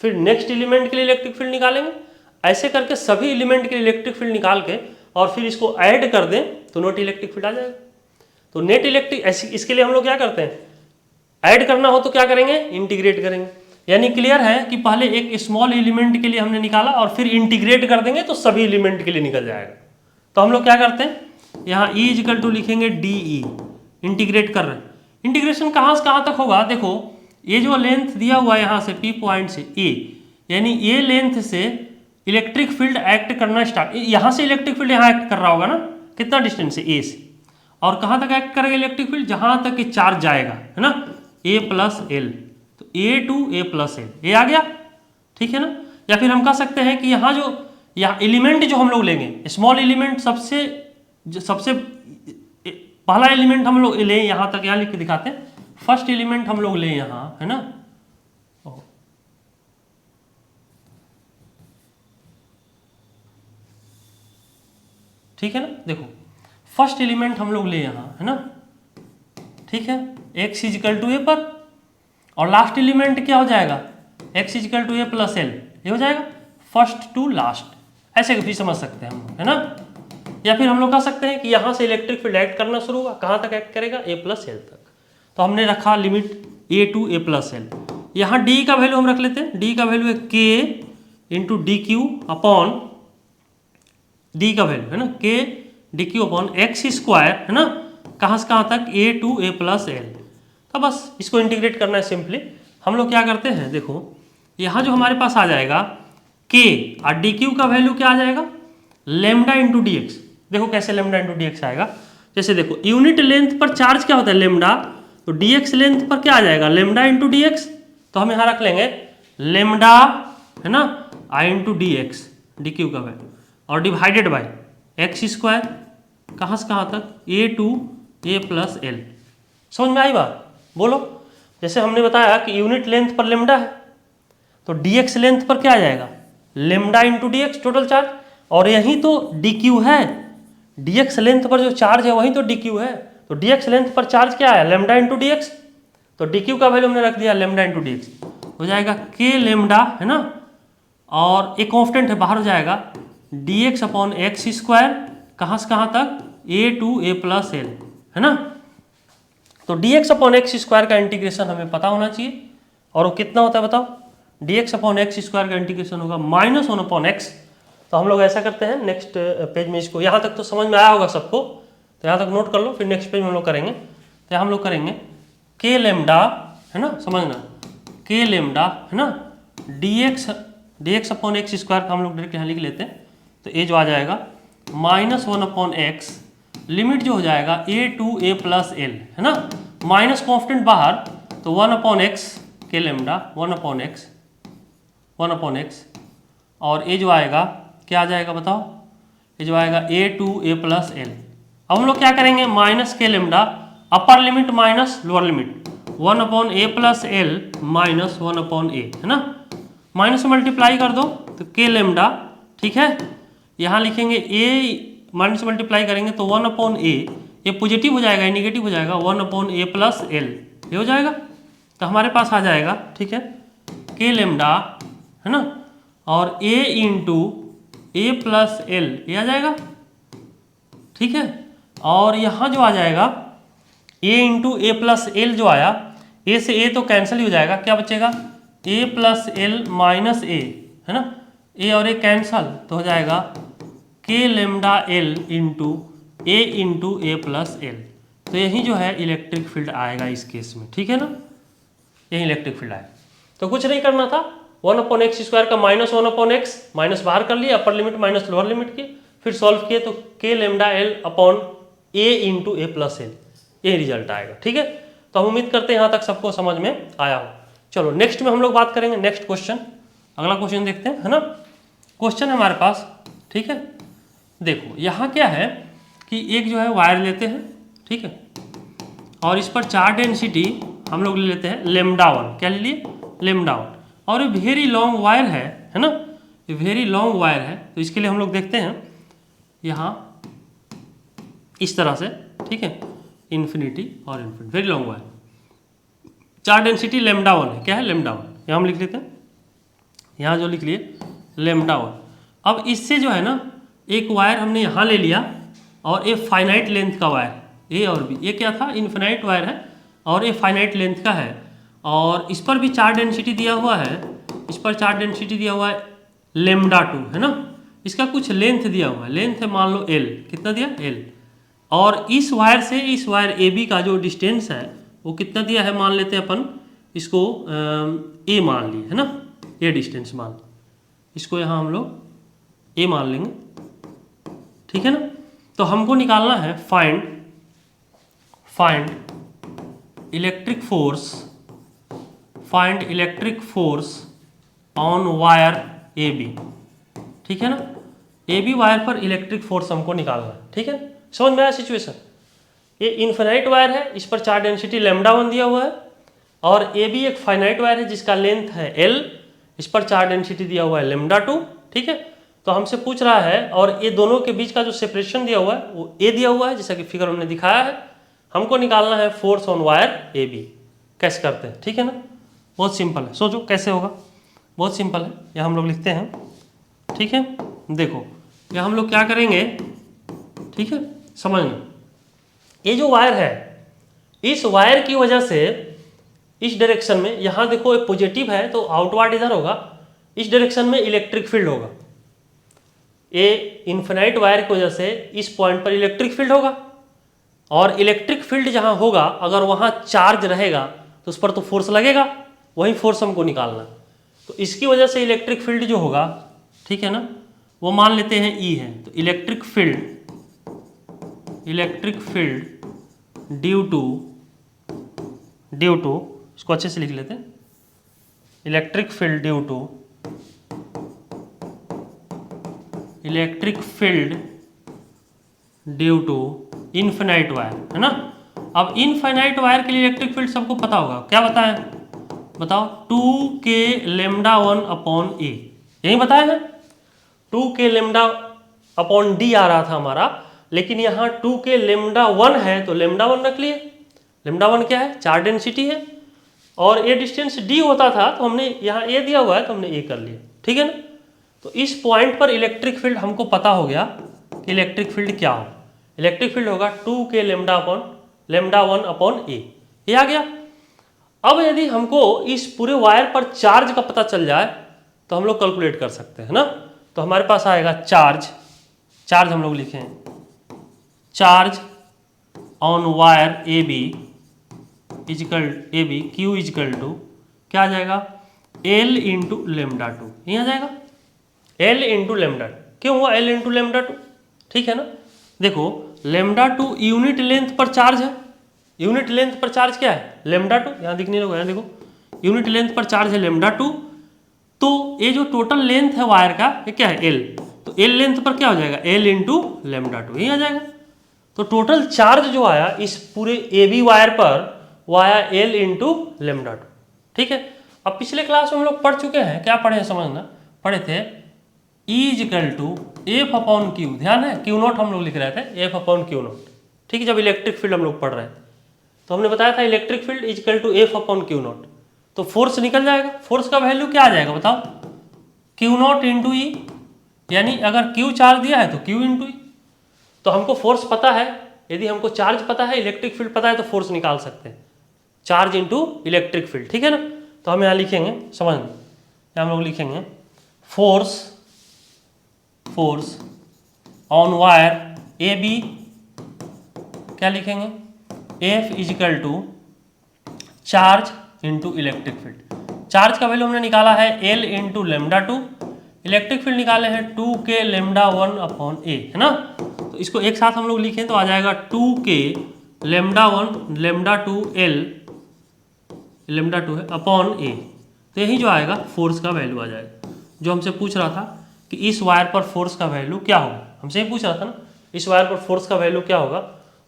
फिर नेक्स्ट एलिमेंट के लिए इलेक्ट्रिक फील्ड निकालेंगे, ऐसे करके सभी एलिमेंट के लिए इलेक्ट्रिक फील्ड निकाल के और फिर इसको ऐड कर दें तो नेट इलेक्ट्रिक फील्ड आ जाएगा। तो नेट इलेक्ट्रिक, इसके लिए हम लोग क्या करते हैं, ऐड करना हो तो क्या करेंगे, इंटीग्रेट करेंगे। यानी क्लियर है कि पहले एक स्मॉल एलिमेंट के लिए हमने निकाला और फिर इंटीग्रेट कर देंगे तो सभी एलिमेंट के लिए निकल जाएगा। तो हम लोग क्या करते हैं, यहाँ E इजिकल टू लिखेंगे डी ई, इंटीग्रेट कर रहे हैं। इंटीग्रेशन कहाँ से कहाँ तक होगा, देखो ये जो लेंथ दिया हुआ है यहाँ से P पॉइंट से A, यानी ये लेंथ से इलेक्ट्रिक फील्ड एक्ट करना स्टार्ट, यहाँ से इलेक्ट्रिक फील्ड यहाँ एक्ट कर रहा होगा ना, कितना डिस्टेंस है A से, और कहाँ तक एक्ट करेगा इलेक्ट्रिक फील्ड, जहाँ तक ये चार्ज जाएगा, है ना, A प्लस एल, तो A to A plus L, ये आ गया, ठीक है ना। या फिर हम कह सकते हैं कि यहाँ जो यहाँ एलिमेंट जो हम लोग लेंगे, स्मॉल एलिमेंट सबसे पहला एलिमेंट हम लोग लें, यहाँ तक यहाँ लिख के दिखाते हैं, फर्स्ट एलिमेंट हम लोग लें यहाँ, है ना, ठीक है ना। देखो फर्स्ट एलिमेंट हम लोग ले यहाँ, है ना, ठीक है, एक्स इजिकल टू ए पर, और लास्ट एलिमेंट क्या हो जाएगा, x equal to a plus L, ये हो जाएगा फर्स्ट टू लास्ट, ऐसे भी समझ सकते हैं हम लोग, है ना। या फिर हम लोग कह सकते हैं कि यहाँ से इलेक्ट्रिक फील्ड एक्ट करना शुरू हुआ, कहाँ तक एक्ट करेगा, ए प्लस एल तक। तो हमने रखा limit a to a plus l. यहाँ डी का वैल्यू हम रख लेते हैं, डी का वैल्यू है k into d q upon, d का वैल्यू है ना k d q upon x square, है ना, कहाँ से कहाँ तक, a to a plus L. तो बस इसको इंटीग्रेट करना है सिंपली। हम लोग क्या करते हैं, देखो यहाँ जो हमारे पास आ जाएगा के, और डी क्यू का वैल्यू क्या आ जाएगा, लेमडा इंटू डी एक्स। देखो कैसे लेमडा इंटू डी एक्स आएगा, जैसे देखो यूनिट लेंथ पर चार्ज क्या होता है, लेमडा, तो डी एक्स लेंथ पर क्या आ जाएगा, लेमडा इंटू डी एक्स। तो हम यहाँ रख लेंगे लेमडा, है ना, I into d x, d q का वैल्यू, और डिवाइडेड बाई एक्स स्क्वायर, कहाँ से कहाँ तक, a to a plus l. समझ में आई बात, बोलो। जैसे हमने बताया कि यूनिट लेंथ पर लेमडा है, तो डी एक्स लेंथ पर क्या आ जाएगा, lambda into d x total charge, और यहीं तो डी क्यू है, डी एक्स लेंथ पर जो चार्ज है वहीं तो डी क्यू है, तो डी एक्स लेंथ पर चार्ज क्या है, लेमडा इंटू डी एक्स, तो डी क्यू का वैल्यू हमने रख दिया लेमडा इंटू डी एक्स, हो जाएगा के लेमडा, है ना, और एक कॉन्स्टेंट है बाहर हो जाएगा D x upon x square, कहाँ से कहाँ तक, a to a plus L, है ना। तो D x upon x square का इंटीग्रेशन हमें पता होना चाहिए, और वो कितना होता है बताओ, D x upon x square का इंटीग्रेशन होगा माइनस वन अपॉन एक्स। तो हम लोग ऐसा करते हैं, नेक्स्ट पेज में इसको, यहाँ तक तो समझ में आया होगा सबको, तो यहाँ तक नोट कर लो, फिर नेक्स्ट पेज में हम लोग करेंगे। तो यहाँ हम लोग करेंगे के लेमडा, है ना, समझना, के लेमडा, है ना, D x upon x square का हम लोग डायरेक्ट यहाँ लिख लेते हैं, तो ये जो आ जाएगा minus one upon x, limit जो हो जाएगा ए टू ए प्लस एल, है ना, माइनस कॉन्स्टेंट बाहर, तो वन अपॉन एक्स के लेमडा, वन अपॉन एक्स और ये जो आएगा क्या आ जाएगा बताओ, ये जो आएगा A2A+L। अब हम लोग क्या करेंगे, माइनस के लेमडा अपर limit minus lower limit 1/A+L minus 1/A है ना, माइनस से मल्टीप्लाई कर दो तो के लेमडा, ठीक है। यहाँ लिखेंगे A माइनस से मल्टीप्लाई करेंगे तो 1/A, ये पॉजिटिव हो जाएगा, ये निगेटिव हो जाएगा, 1/A+L ये हो जाएगा। तो हमारे पास आ जाएगा, ठीक है, के लेमडा है ना, और A इंटू A+L ये आ जाएगा, ठीक है। और यहाँ जो आ जाएगा A इंटू A+L जो आया, A से A तो कैंसिल ही हो जाएगा, क्या बचेगा A+L माइनस A है ना, A और A कैंसल तो हो जाएगा के lambda L into A into A+L। तो यही जो है इलेक्ट्रिक फील्ड आएगा इस केस में, ठीक है ना, यही इलेक्ट्रिक फील्ड आएगा। तो कुछ नहीं करना था, 1/x² का -1/x माइनस बाहर कर लिया, अपर लिमिट माइनस लोअर लिमिट की, फिर सॉल्व किए तो के lambda L upon A into A+L यही रिजल्ट आएगा, ठीक है। तो हम उम्मीद करते हैं यहाँ तक सबको समझ में आया हो। चलो नेक्स्ट में हम लोग बात करेंगे, नेक्स्ट क्वेश्चन, अगला क्वेश्चन देखते हैं, है ना। क्वेश्चन है हमारे पास, ठीक है। देखो यहाँ क्या है कि एक जो है वायर लेते हैं, ठीक है, और इस पर चार्ज डेंसिटी हम लोग ले लेते हैं λ1, क्या ले लिए λ1, और ये वेरी लॉन्ग वायर है ना, ये वेरी लॉन्ग वायर है। तो इसके लिए हम लोग देखते हैं यहाँ इस तरह से, ठीक है, इन्फिनिटी और infinity, very long wire, charge density λ1 है, क्या है λ1, यहाँ हम लिख लेते हैं, यहाँ जो लिख लिए λ1। अब इससे जो है ना एक वायर हमने यहाँ ले लिया और ये फाइनाइट लेंथ का वायर, ए और बी, ये क्या था इन्फिनाइट वायर है और ये फाइनाइट लेंथ का है, और इस पर भी चार्ज डेंसिटी दिया हुआ है, इस पर चार्ज डेंसिटी दिया हुआ है λ2 है ना, इसका कुछ लेंथ दिया हुआ है, लेंथ है मान लो L, कितना दिया L, और इस वायर से इस वायर AB का जो डिस्टेंस है वो कितना दिया है, मान लेते हैं अपन इसको A मान लिए है ना, ये डिस्टेंस मान, इसको यहाँ हम लोग A मान लेंगे, ठीक है ना। तो हमको निकालना है find electric force on wire AB, ठीक है ना, AB वायर पर इलेक्ट्रिक फोर्स हमको निकालना है, ठीक है। समझ में आया सिचुएशन, ये इन्फिनाइट वायर है, इस पर चार्ज डेंसिटी λ1 दिया हुआ है, और AB एक फाइनाइट वायर है जिसका लेंथ है L, इस पर चार्ज डेंसिटी दिया हुआ है λ2, ठीक है। तो हमसे पूछ रहा है, और ये दोनों के बीच का जो सेपरेशन दिया हुआ है वो A दिया हुआ है, जैसा कि फिगर हमने दिखाया है। हमको निकालना है फोर्स ऑन वायर AB, कैसे करते हैं, ठीक है ना, बहुत सिंपल है, सोचो कैसे होगा, बहुत सिंपल है। यह हम लोग लिखते हैं, ठीक है। देखो यह हम लोग क्या करेंगे, ठीक है, समझना, ये जो वायर है इस वायर की वजह से इस डायरेक्शन में, यहाँ देखो ये पॉजिटिव है तो आउटवर्ड इधर होगा, इस डायरेक्शन में इलेक्ट्रिक फील्ड होगा, ये इन्फिनाइट वायर की वजह से इस पॉइंट पर इलेक्ट्रिक फील्ड होगा, और इलेक्ट्रिक फील्ड जहाँ होगा अगर वहाँ चार्ज रहेगा तो उस पर तो फोर्स लगेगा, वही फोर्स हमको निकालना। तो इसकी वजह से इलेक्ट्रिक फील्ड जो होगा, ठीक है ना, वो मान लेते हैं E है, तो इलेक्ट्रिक फील्ड ड्यू टू इसको अच्छे से लिख लेते हैं, electric field due to infinite wire है ना। अब इनफाइनाइट वायर के लिए इलेक्ट्रिक फील्ड सबको पता होगा, क्या बताया, बताओ 2k λ1 अपॉन A, यही बताया है, 2k λ अपॉन D आ रहा था हमारा, लेकिन यहाँ 2k λ1 है तो λ1 रख लिए, λ1 क्या है, चार्ज डेंसिटी है, और ये डिस्टेंस D होता था तो हमने यहाँ A दिया हुआ है तो हमने A कर लिया, ठीक है ना। तो इस पॉइंट पर इलेक्ट्रिक फील्ड हमको पता हो गया कि इलेक्ट्रिक फील्ड क्या हो, इलेक्ट्रिक फील्ड होगा 2k λ1 अपॉन A, ये आ गया। अब यदि हमको इस पूरे वायर पर चार्ज का पता चल जाए तो हम लोग कैलकुलेट कर सकते हैं ना। तो हमारे पास आएगा चार्ज हम लोग लिखे हैं, charge on wire AB Q equal to क्या आ जाएगा, L इंटू λ2, ये आ जाएगा L इंटू λ2। क्यों हुआ L इंटू λ2, ठीक है ना। देखो λ2 यूनिट लेंथ पर चार्ज है, यूनिट लेंथ पर चार्ज क्या है λ2, यहाँ दिखने लगा, यहाँ देखो यूनिट लेंथ पर चार्ज है λ2, तो ये जो टोटल लेंथ है वायर का ये क्या है L, तो L लेंथ पर क्या हो जाएगा L इंटू लेमडा टू, यही आ जाएगा। तो टोटल चार्ज जो आया इस पूरे AB वायर पर वो आया L इंटू लेमडा टू। ठीक है, अब पिछले क्लास में हम लोग पढ़ चुके हैं, क्या पढ़े हैं समझना, पढ़े थे E equal to F upon q, ध्यान है क्यू नॉट हम लोग लिख रहे थे, एफ अपॉन क्यू नॉट। ठीक है, जब इलेक्ट्रिक फील्ड हम लोग पढ़ रहे थे तो हमने बताया था electric field equal to F upon q naught, तो फोर्स निकल जाएगा, फोर्स का वैल्यू क्या आ जाएगा बताओ, क्यू नॉट इंटू ई, यानी अगर क्यू चार्ज दिया है तो क्यू इंटू ई। तो हमको फोर्स पता है, यदि हमको चार्ज पता है, इलेक्ट्रिक फील्ड पता है, तो फोर्स निकाल सकते हैं, चार्ज इंटू इलेक्ट्रिक फील्ड। ठीक है ना, तो हम यहाँ लिखेंगे, समझ, हम लोग लिखेंगे force on wire A B, क्या लिखेंगे, F equal to charge into electric field. Charge का वैल्यू हमने निकाला है L into lambda two, electric field निकाले हैं 2K लेमडा 1 अपॉन ए, है ना। तो इसको एक साथ हम लोग लिखें तो आ जाएगा 2K lambda 1 lambda 2 L lambda 2 है अपॉन ए। तो यही जो आएगा फोर्स का वैल्यू आ जाएगा, जो हमसे पूछ रहा था कि इस वायर पर फोर्स का वैल्यू क्या होगा, हमसे ही पूछ रहा था ना, इस वायर पर फोर्स का वैल्यू क्या होगा।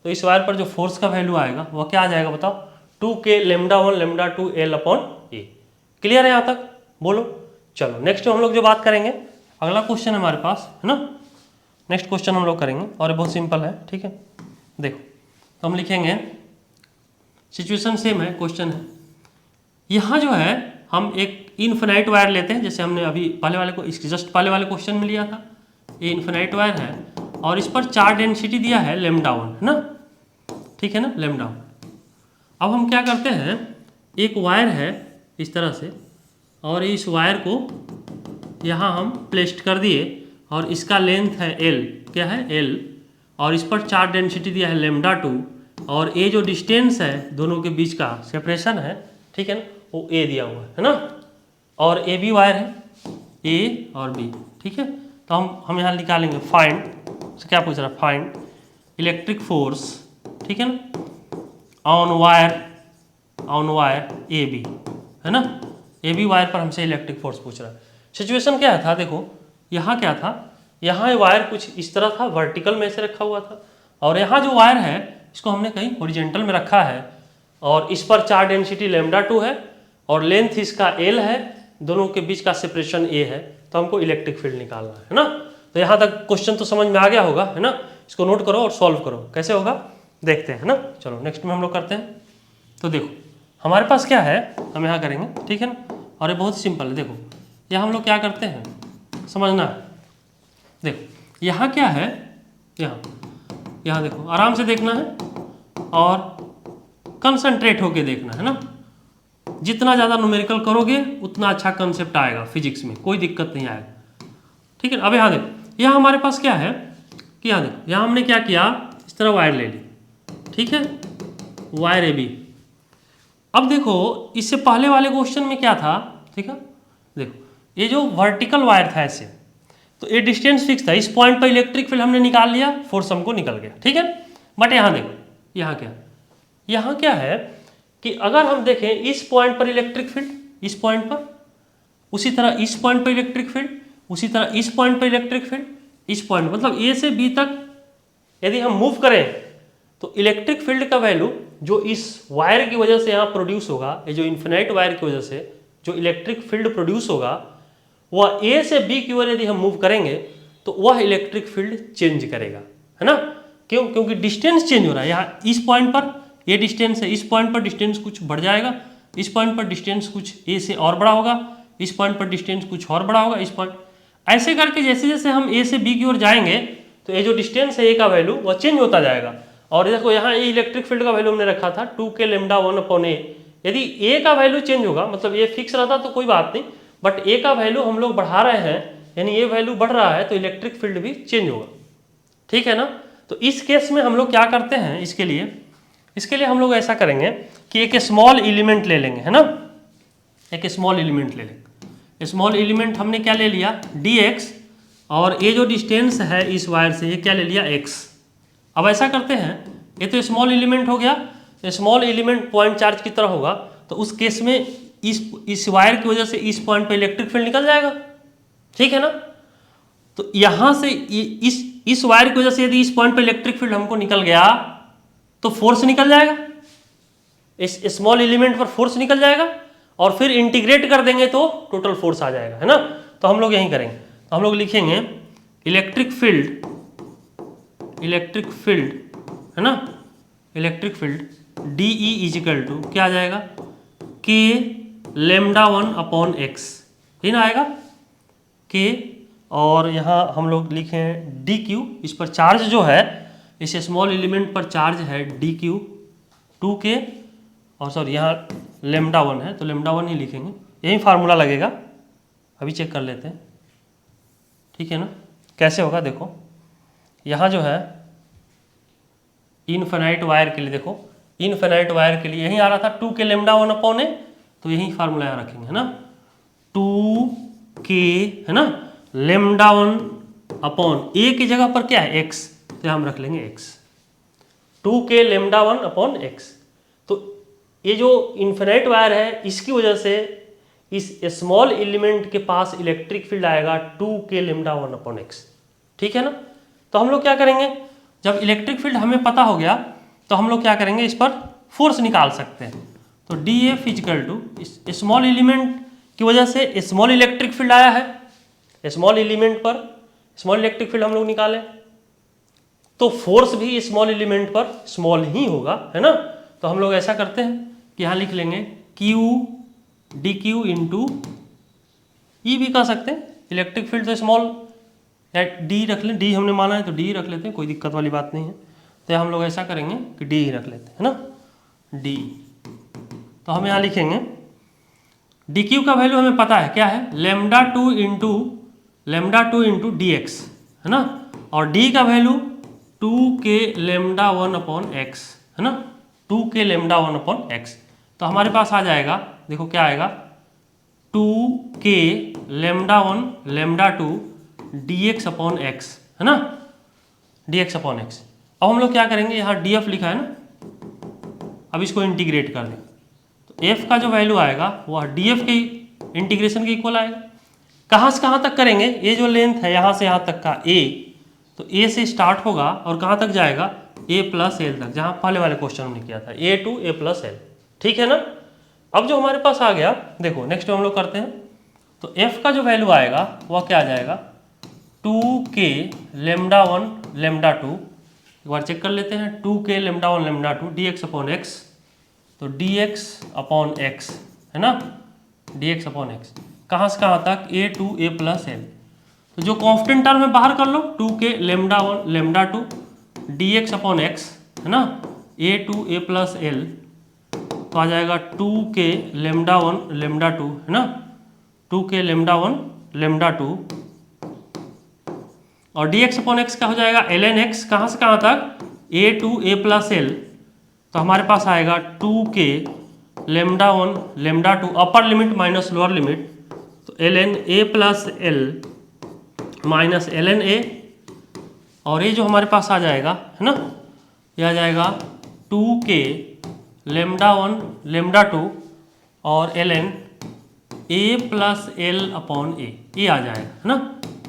तो इस वायर पर जो फोर्स का वैल्यू आएगा वह क्या आ जाएगा बताओ, 2K lambda 1 lambda 2 L upon a. Clear है यहाँ तक, बोलो। चलो नेक्स्ट हम लोग जो बात करेंगे, अगला क्वेश्चन है हमारे पास, है ना, नेक्स्ट क्वेश्चन हम लोग करेंगे और ये बहुत सिंपल है। ठीक है, देखो तो हम लिखेंगे, सिचुएशन सेम है, क्वेश्चन है, यहाँ जो है हम एक इनफिनाइट वायर लेते हैं, जैसे हमने अभी पहले वाले को, इसके जस्ट पहले वाले क्वेश्चन में लिया था, ये इनफिनाइट वायर है और इस पर चार्ज डेंसिटी दिया है लेमडा 1, है ना, ठीक है ना, लेमडा 1। अब हम क्या करते हैं, एक वायर है इस तरह से और इस वायर को यहाँ हम प्लेस्ड कर दिए और इसका लेंथ है L, क्या है L, और इस पर चार्ज डेंसिटी दिया है लेमडा 2 और ये जो डिस्टेंस है दोनों के बीच का सेपरेशन है, ठीक है ना, वो A दिया हुआ है ना, और ए बी वायर है, A और B। ठीक है, तो हम यहाँ निकालेंगे फाइंड, क्या पूछ रहा है, फाइंड इलेक्ट्रिक फोर्स, ठीक है ना, ऑन वायर ए बी, है ना, ए बी वायर पर हमसे इलेक्ट्रिक फोर्स पूछ रहा है। सिचुएशन क्या था, देखो यहाँ क्या था, यहाँ वायर कुछ इस तरह था, वर्टिकल में से रखा हुआ था और यहाँ जो वायर है इसको हमने कहीं हॉरिजॉन्टल में रखा है और इस पर चार्ज डेंसिटी लेमडा 2 है और लेंथ इसका L है, दोनों के बीच का सेपरेशन A है, तो हमको इलेक्ट्रिक फील्ड निकालना है ना। तो यहाँ तक क्वेश्चन तो समझ में आ गया होगा, है ना, इसको नोट करो और सॉल्व करो, कैसे होगा देखते हैं, है ना। चलो नेक्स्ट में हम लोग करते हैं। तो देखो हमारे पास क्या है, हम यहाँ करेंगे, ठीक है ना, और ये बहुत सिंपल है। देखो यहाँ हम लोग क्या करते हैं, समझना है, देखो यहाँ क्या है, यहाँ देखो आराम से देखना है और कंसंट्रेट होके देखना है ना, जितना ज़्यादा न्यूमेरिकल करोगे उतना अच्छा कंसेप्ट आएगा फिजिक्स में, कोई दिक्कत नहीं आएगा। ठीक है, अब यहाँ देखो, यहाँ हमारे पास क्या है कि यहाँ देखो, यहाँ हमने क्या किया, इस तरह वायर ले ली, ठीक है, वायर ए बी। अब देखो इससे पहले वाले क्वेश्चन में क्या था, ठीक है, देखो ये जो वर्टिकल वायर था ऐसे, तो ये डिस्टेंस फिक्स था, इस पॉइंट पर इलेक्ट्रिक फील्ड हमने निकाल लिया, फोर्स हमको निकल गया, ठीक है। बट यहाँ देखो, यहाँ क्या है कि अगर हम देखें इस पॉइंट पर इलेक्ट्रिक फील्ड, इस पॉइंट पर, उसी तरह इस पॉइंट पर इलेक्ट्रिक फील्ड, उसी तरह इस पॉइंट पर इलेक्ट्रिक फील्ड, इस पॉइंट मतलब ए से बी तक यदि हम मूव करें तो इलेक्ट्रिक फील्ड का वैल्यू जो इस वायर की वजह से यहाँ प्रोड्यूस होगा, ये जो इन्फिनाइट वायर की वजह से जो इलेक्ट्रिक फील्ड प्रोड्यूस होगा, वह ए से बी की ओर यदि हम मूव करेंगे तो वह इलेक्ट्रिक फील्ड चेंज करेगा, है ना। क्यों, क्योंकि डिस्टेंस चेंज हो रहा है। यहाँ इस पॉइंट पर ये डिस्टेंस है, इस पॉइंट पर डिस्टेंस कुछ बढ़ जाएगा, इस पॉइंट पर डिस्टेंस कुछ ए से और बड़ा होगा, इस पॉइंट पर डिस्टेंस कुछ और बड़ा होगा, इस पॉइंट, ऐसे करके जैसे जैसे हम ए से बी की ओर जाएंगे तो ये जो डिस्टेंस है ए का वैल्यू वह चेंज होता जाएगा। और देखो यहाँ ये इलेक्ट्रिक फील्ड का वैल्यू हमने रखा था 2K लेमडा 1 अपॉन ए। यदि ए का वैल्यू चेंज होगा, मतलब ये फिक्स रहता तो कोई बात नहीं, बट ए का वैल्यू हम लोग बढ़ा रहे हैं, यानी ये वैल्यू बढ़ रहा है तो इलेक्ट्रिक फील्ड भी चेंज होगा, ठीक है ना। तो इस केस में हम लोग क्या करते हैं, इसके लिए हम लोग ऐसा करेंगे कि एक स्मॉल एलिमेंट ले लेंगे, है ना, एक स्मॉल एलिमेंट ले लेंगे। स्मॉल एलिमेंट हमने क्या ले लिया, dx, और ये जो डिस्टेंस है इस वायर से ये क्या ले लिया, x। अब ऐसा करते हैं, ये तो स्मॉल एलिमेंट हो गया, स्मॉल एलिमेंट पॉइंट चार्ज की तरह होगा, तो उस केस में इस वायर की वजह से इस पॉइंट पे इलेक्ट्रिक फील्ड निकल जाएगा, ठीक है ना। तो यहां से इस वायर की वजह से यदि इस पॉइंट पे इलेक्ट्रिक फील्ड हमको निकल गया तो फोर्स निकल जाएगा, इस स्मॉल एलिमेंट पर फोर्स निकल जाएगा, और फिर इंटीग्रेट कर देंगे तो टोटल फोर्स आ जाएगा, है ना। तो हम लोग यही करेंगे, तो हम लोग लिखेंगे इलेक्ट्रिक फील्ड है ना, electric field d E equal to क्या आ जाएगा, के लेमडा 1 अपॉन एक्स, ही ना आएगा के, और यहाँ हम लोग लिखे हैं डी क्यू, इस पर चार्ज जो है, इस स्मॉल एलिमेंट पर चार्ज है डी क्यू 2k, और सॉरी यहाँ लेमडा 1 है तो लेमडा 1 ही लिखेंगे, यही फार्मूला लगेगा, अभी चेक कर लेते हैं, ठीक है ना। कैसे होगा देखो, यहाँ जो है इनफिनाइट वायर के लिए, देखो इनफिनाइट वायर के लिए यही आ रहा था 2k लेमडा 1 अपॉन ए, तो यही फार्मूला यहाँ रखेंगे, है ना, 2k है ना लेमडा 1 अपॉन ए की जगह पर क्या है x, तो हम रख लेंगे x, 2k lambda 1 upon x। तो ये जो इनफिनाइट वायर है इसकी वजह से इस स्मॉल एलिमेंट के पास इलेक्ट्रिक फील्ड आएगा 2k लेमडा 1 अपॉन x, ठीक है ना। तो हम लोग क्या करेंगे, जब इलेक्ट्रिक फील्ड हमें पता हो गया तो हम लोग क्या करेंगे, इस पर फोर्स निकाल सकते हैं। तो डी एफ इजिकल टू इस स्मॉल एलिमेंट की वजह से स्मॉल इलेक्ट्रिक फील्ड आया है, स्मॉल एलिमेंट पर स्मॉल इलेक्ट्रिक फील्ड हम लोग निकालें तो फोर्स भी स्मॉल एलिमेंट पर स्मॉल ही होगा, है ना। तो हम लोग ऐसा करते हैं कि यहाँ लिख लेंगे क्यू डी क्यू इंटू ई भी कह सकते हैं, इलेक्ट्रिक फील्ड तो स्मॉल या डी रख लें, डी हमने माना है तो डी रख लेते हैं, कोई दिक्कत वाली बात नहीं है। तो हम लोग ऐसा करेंगे कि डी ही रख लेते हैं, है ना, डी। तो हम यहाँ लिखेंगे डी क्यू का वैल्यू हमें पता है क्या है, लेमडा 2 इंटू डी एक्स, है ना, और डी का value 2k lambda 1 upon x, है ना, 2k लेमडा 1 अपॉन एक्स। तो हमारे पास आ जाएगा, देखो क्या आएगा, 2k lambda 1 lambda 2 dx upon x, है ना, dx अपॉन एक्स। अब हम लोग क्या करेंगे, यहाँ df लिखा है ना, अब इसको इंटीग्रेट कर दें तो f का जो वैल्यू आएगा वह df के इंटीग्रेशन के इक्वल आएगा। कहाँ से कहाँ तक करेंगे, ये जो लेंथ है यहाँ से यहाँ तक का a, तो a से स्टार्ट होगा और कहाँ तक जाएगा, a प्लस एल तक, जहाँ पहले वाले क्वेश्चन हमने किया था a to a plus l, ठीक है ना। अब जो हमारे पास आ गया, देखो नेक्स्ट हम लोग करते हैं, तो f का जो वैल्यू आएगा वह क्या आ जाएगा, 2k लेमडा 1 लेमडा 2, एक बार चेक कर लेते हैं, 2k lambda 1 lambda 2 dx upon x, तो dx अपॉन x, है ना, dx अपॉन x, कहाँ से कहाँ तक, a to a plus L. तो जो कांस्टेंट टर्म है बाहर कर लो, 2k lambda 1 lambda 2 dx upon x, है ना, a to a plus L, तो आ जाएगा 2k लेमडा 1 लेमडा 2, है ना, 2k लेमडा 1 लेमडा 2, और dx अपॉन एक्स क्या हो जाएगा, ln x, कहाँ से कहाँ तक, a to a plus L, तो हमारे पास आएगा 2k lambda 1 lambda 2 upper limit minus lower limit, तो ln a plus l minus ln a, और ये जो हमारे पास आ जाएगा, है ना, ये आ जाएगा 2k लेमडा 1 लेमडा 2 और ln a plus l upon a, ये आ जाएगा, है ना।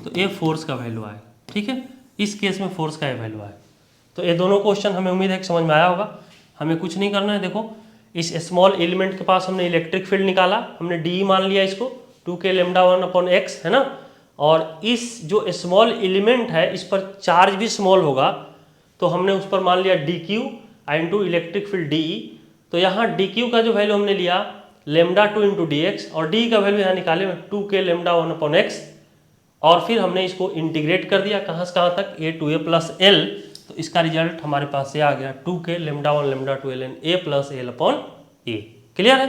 तो ए फोर्स का वैल्यू आएगा, ठीक है, इस केस में फोर्स का ये वैल्यू आएगा। तो ये दोनों क्वेश्चन हमें उम्मीद है कि समझ में आया होगा। हमें कुछ नहीं करना है, देखो इस स्मॉल एलिमेंट के पास हमने इलेक्ट्रिक फील्ड निकाला, हमने डी मान लिया इसको 2k लेमडा 1 अपॉन एक्स, है ना, और इस जो स्मॉल एलिमेंट है इस पर चार्ज भी स्मॉल होगा, तो हमने उस पर मान लिया D Q into electric field d ई। तो यहाँ डी क्यू का जो वैल्यू हमने लिया लेमडा 2 इंटू डी एक्स, और डी का वैल्यू यहाँ निकाले 2k लेमडा 1 अपॉन एक्स, और फिर हमने इसको इंटीग्रेट कर दिया कहाँ से कहाँ तक, a to a plus L, तो इसका रिजल्ट हमारे पास ये आ गया 2k lambda 1 lambda 2 ln a plus l upon a. Clear है।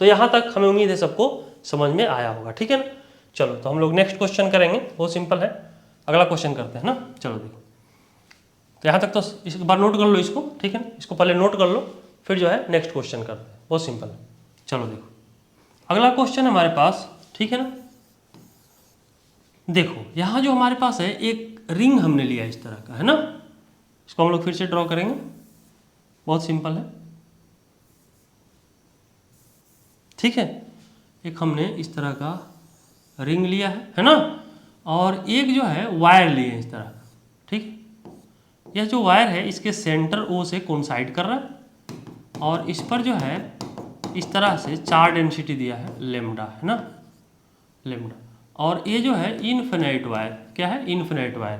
तो यहाँ तक हमें उम्मीद है सबको समझ में आया होगा, ठीक है ना। चलो तो हम लोग नेक्स्ट क्वेश्चन करेंगे, बहुत सिंपल है, अगला क्वेश्चन करते हैं ना। चलो देखो, तो यहाँ तक तो इस बार नोट कर लो इसको, ठीक है ना, इसको पहले नोट कर लो, फिर जो है नेक्स्ट क्वेश्चन करते हैं, बहुत सिंपल है। चलो देखो अगला क्वेश्चन है हमारे पास, ठीक है ना। देखो यहाँ जो हमारे पास है एक रिंग हमने लिया इस तरह का, है ना, इसको हम लोग फिर से ड्रॉ करेंगे, बहुत सिंपल है, ठीक है। एक हमने इस तरह का रिंग लिया है ना, और एक जो है वायर लिए इस तरह, ठीक। यह जो वायर है इसके सेंटर ओ से कोइंसाइड कर रहा है, और इस पर जो है इस तरह से चार डेंसिटी दिया है लेमडा, है ना, लेमडा। और ये जो है इनफिनाइट वायर, क्या है, इनफिनाइट वायर,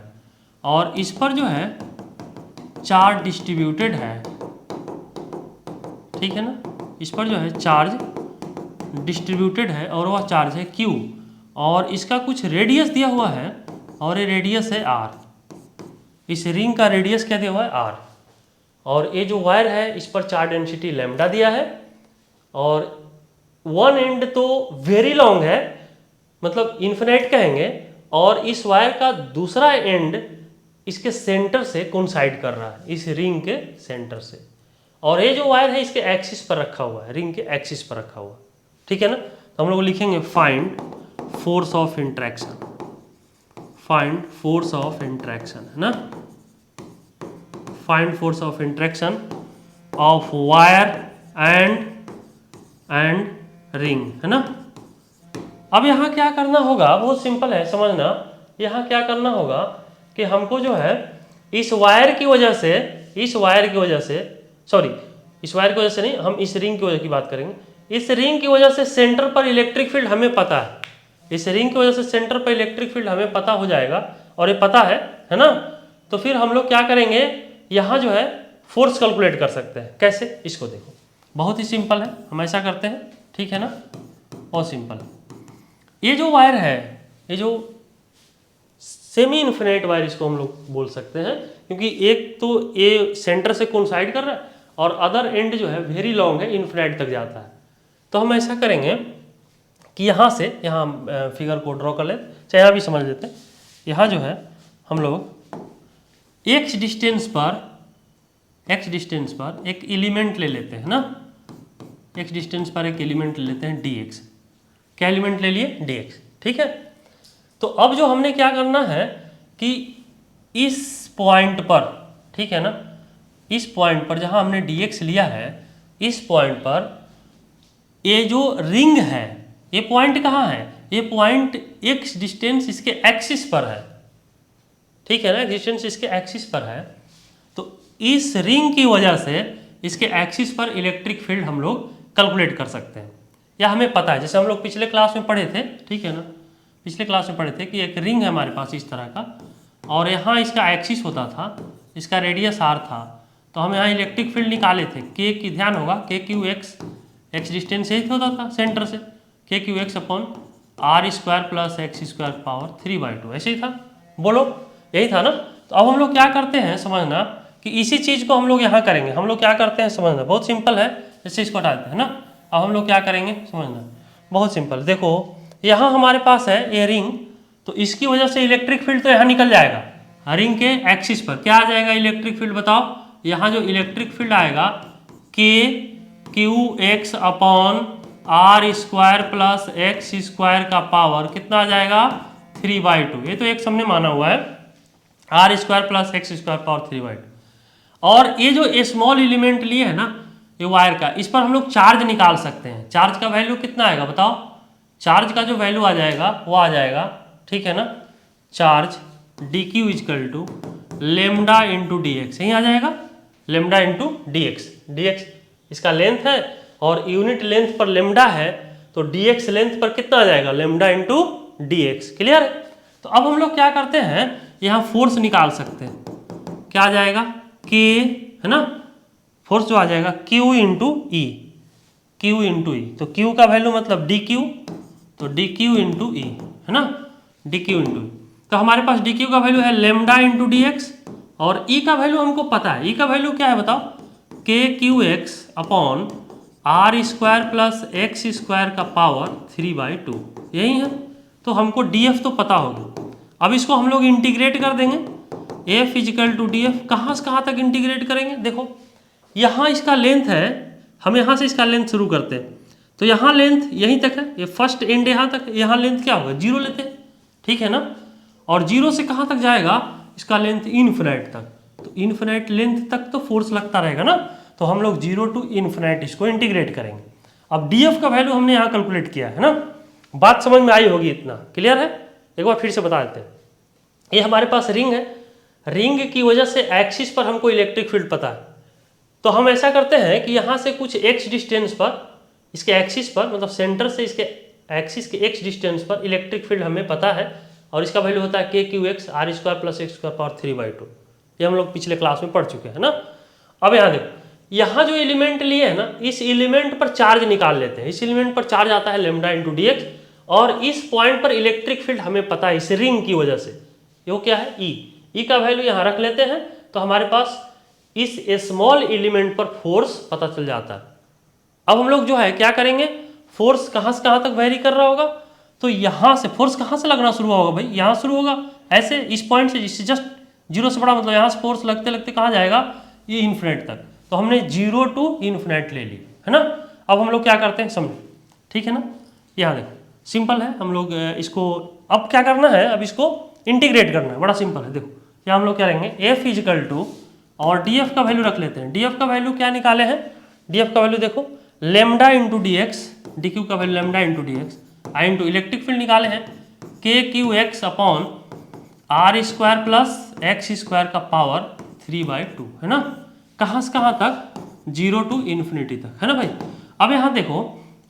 और इस पर जो है चार्ज डिस्ट्रीब्यूटेड है, ठीक है ना, इस पर जो है चार्ज डिस्ट्रीब्यूटेड है और वह चार्ज है Q, और इसका कुछ रेडियस दिया हुआ है, और ये रेडियस है R। इस रिंग का रेडियस क्या दिया हुआ है, R। और ये जो वायर है इस पर चार्ज डेंसिटी लेमडा दिया है, और वन एंड तो वेरी लॉन्ग है, मतलब इन्फिनाइट कहेंगे, और इस वायर का दूसरा एंड इसके सेंटर से कोइंसाइड कर रहा है, इस रिंग के सेंटर से। और ये जो वायर है इसके एक्सिस पर रखा हुआ है, रिंग के एक्सिस पर रखा हुआ, ठीक है ना। तो हम लोग लिखेंगे find force of interaction, find force of interaction, है ना, find force of interaction of wire and ring, है ना। अब यहाँ क्या करना होगा, बहुत सिंपल है समझना। यहाँ क्या करना होगा कि हमको जो है इस वायर की वजह से, इस वायर की वजह से, सॉरी इस वायर की वजह से नहीं, हम इस रिंग की वजह की बात करेंगे। इस रिंग की वजह से सेंटर पर इलेक्ट्रिक फील्ड हमें पता है, इस रिंग की वजह से सेंटर पर इलेक्ट्रिक फील्ड हमें पता हो जाएगा, और ये पता है ना। तो फिर हम लोग क्या करेंगे, यहाँ जो है फोर्स कैलकुलेट कर सकते हैं। कैसे, इसको देखो, बहुत ही सिंपल है, हम ऐसा करते हैं, ठीक है ना, बहुत सिंपल है। ये जो वायर है, ये जो सेमी इन्फिनाइट वायर इसको हम लोग बोल सकते हैं, क्योंकि एक तो ये सेंटर से कोइंसाइड कर रहा है और अदर एंड जो है वेरी लॉन्ग है, इन्फिनाइट तक जाता है। तो हम ऐसा करेंगे कि यहाँ से, यहाँ फिगर को ड्रॉ कर ले, चाहे यहाँ भी समझ लेते हैं। यहाँ जो है हम लोग एक्स डिस्टेंस पर एक एलिमेंट ले लेते हैं ना, एक्स डिस्टेंस पर एक एलिमेंट ले लेते हैं dx। क्या एलिमेंट ले लिए, dx, ठीक है। तो अब जो हमने क्या करना है कि इस पॉइंट पर, ठीक है ना, इस पॉइंट पर जहां हमने dx लिया है, इस पॉइंट पर ये जो रिंग है, ये पॉइंट कहाँ है, ये पॉइंट x डिस्टेंस इसके एक्सिस पर है, ठीक है ना, डिस्टेंस इसके एक्सिस पर है। तो इस रिंग की वजह से इसके एक्सिस पर इलेक्ट्रिक फील्ड हम लोग कैलकुलेट कर सकते हैं, या हमें पता है, जैसे हम लोग पिछले क्लास में पढ़े थे, ठीक है ना, पिछले क्लास में पढ़े थे कि एक रिंग है हमारे पास इस तरह का, और यहाँ इसका एक्सिस होता था, इसका रेडियस r था, तो हम यहाँ इलेक्ट्रिक फील्ड निकाले थे। k की ध्यान होगा, k क्यू एक्स डिस्टेंस यही होता था सेंटर से, k Q x upon r² plus x² power 3/2, ऐसे ही था, बोलो यही था ना। तो अब हम लोग क्या करते हैं समझना, कि इसी चीज़ को हम लोग यहाँ करेंगे। हम लोग क्या करते हैं समझना, बहुत सिंपल है, जैसे इसको हटा देते हैं ना। अब हम लोग क्या करेंगे समझना, बहुत सिंपल। देखो यहाँ हमारे पास है ये रिंग, तो इसकी वजह से इलेक्ट्रिक फील्ड तो यहाँ निकल जाएगा, रिंग के एक्सिस पर क्या आ जाएगा इलेक्ट्रिक फील्ड, बताओ। यहाँ जो इलेक्ट्रिक फील्ड आएगा KQX upon r² plus x² का पावर कितना आ जाएगा, 3/2। ये तो एक हमने माना हुआ है, r² प्लस x² पावर 3/2। और ये जो स्मॉल एलिमेंट लिए है ना ये वायर का, इस पर हम लोग चार्ज निकाल सकते हैं। चार्ज का वैल्यू कितना आएगा बताओ, चार्ज का जो वैल्यू आ जाएगा वो आ जाएगा, ठीक है ना, charge dq equal to lambda into dx, यही आ जाएगा, लेमडा इंटू dx इसका लेंथ है, और यूनिट लेंथ पर लेमडा है, तो dx लेंथ पर कितना आ जाएगा, लेमडा इंटू dx। क्लियर है। तो अब हम लोग क्या करते हैं, यहाँ फोर्स निकाल सकते हैं, क्या आ जाएगा, k, है ना, फोर्स जो आ जाएगा q इंटू ई, q इंटू ई, तो q का वैल्यू मतलब dq, तो dq इंटू ई, है ना, dq इंटू ई। तो हमारे पास dq का वैल्यू है लेमडा इंटू dx, और e का वैल्यू हमको पता है, e का वैल्यू क्या है बताओ, KQX upon r² plus x² का पावर 3/2, यही है। तो हमको df तो पता होगा। अब इसको हम लोग इंटीग्रेट कर देंगे, f इजिकल टू df, कहाँ से कहाँ तक इंटीग्रेट करेंगे, देखो यहाँ इसका लेंथ है, हम यहाँ से इसका लेंथ शुरू करते हैं, तो यहाँ लेंथ यहीं तक है, ये फर्स्ट एंड यहाँ तक, यहाँ लेंथ क्या होगा, 0 लेते हैं, ठीक है ना। और 0 से कहाँ तक जाएगा, इसका लेंथ इनफिनाइट तक, तो इनफिनाइट लेंथ तक तो फोर्स लगता रहेगा ना, तो हम लोग 0 टू इनफिनाइट इसको इंटीग्रेट करेंगे। अब DF का वैल्यू हमने यहाँ कैलकुलेट किया है ना, बात समझ में आई होगी, इतना क्लियर है। एक बार फिर से बता देते हैं, ये हमारे पास रिंग है, रिंग की वजह से एक्सिस पर हमको इलेक्ट्रिक फील्ड पता है, तो हम ऐसा करते हैं कि यहाँ से कुछ x डिस्टेंस पर, इसके एक्सिस पर, मतलब सेंटर से इसके एक्सिस के x डिस्टेंस पर इलेक्ट्रिक फील्ड हमें पता है, और इसका वैल्यू होता है KQX r² + x² पावर 3/2। ये हम लोग पिछले क्लास में पढ़ चुके हैं ना। अब यहाँ देखो, यहाँ जो एलिमेंट लिए है ना, इस एलिमेंट पर चार्ज निकाल लेते हैं। इस एलिमेंट पर चार्ज आता है लैम्डा × dx, और इस पॉइंट पर इलेक्ट्रिक फील्ड हमें पता है इस रिंग की वजह से, वो क्या है E का वैल्यू यहाँ रख लेते हैं, तो हमारे पास इस स्मॉल एलिमेंट पर फोर्स पता चल जाता है। अब हम लोग जो है क्या करेंगे, फोर्स कहाँ से कहाँ तक वेरी कर रहा होगा, तो यहाँ से फोर्स कहाँ से लगना शुरू होगा भाई, यहाँ शुरू होगा ऐसे, इस पॉइंट से, इससे जस्ट 0 से बड़ा, मतलब यहाँ से फोर्स लगते लगते कहाँ जाएगा, ये इन्फिनिट तक। तो हमने 0 to इन्फिनिट ले ली है ना। अब हम लोग क्या करते हैं समझो, ठीक है ना। यहाँ देखो सिंपल है, हम लोग इसको अब क्या करना है, अब इसको इंटीग्रेट करना है, बड़ा सिंपल है। देखो यहाँ हम लोग क्या करेंगे, F = और DF का वैल्यू रख लेते हैं। DF का वैल्यू क्या निकाले हैं, DF का वैल्यू देखो लैम्डा × dx, DQ का वैल्यू लैम्डा × dx, आई इंटू इलेक्ट्रिक फील्ड निकाले हैं KQX / r² + x² का पावर 3/2 है ना। कहाँ से कहाँ तक, 0 to इन्फिनिटी तक है ना भाई। अब यहाँ देखो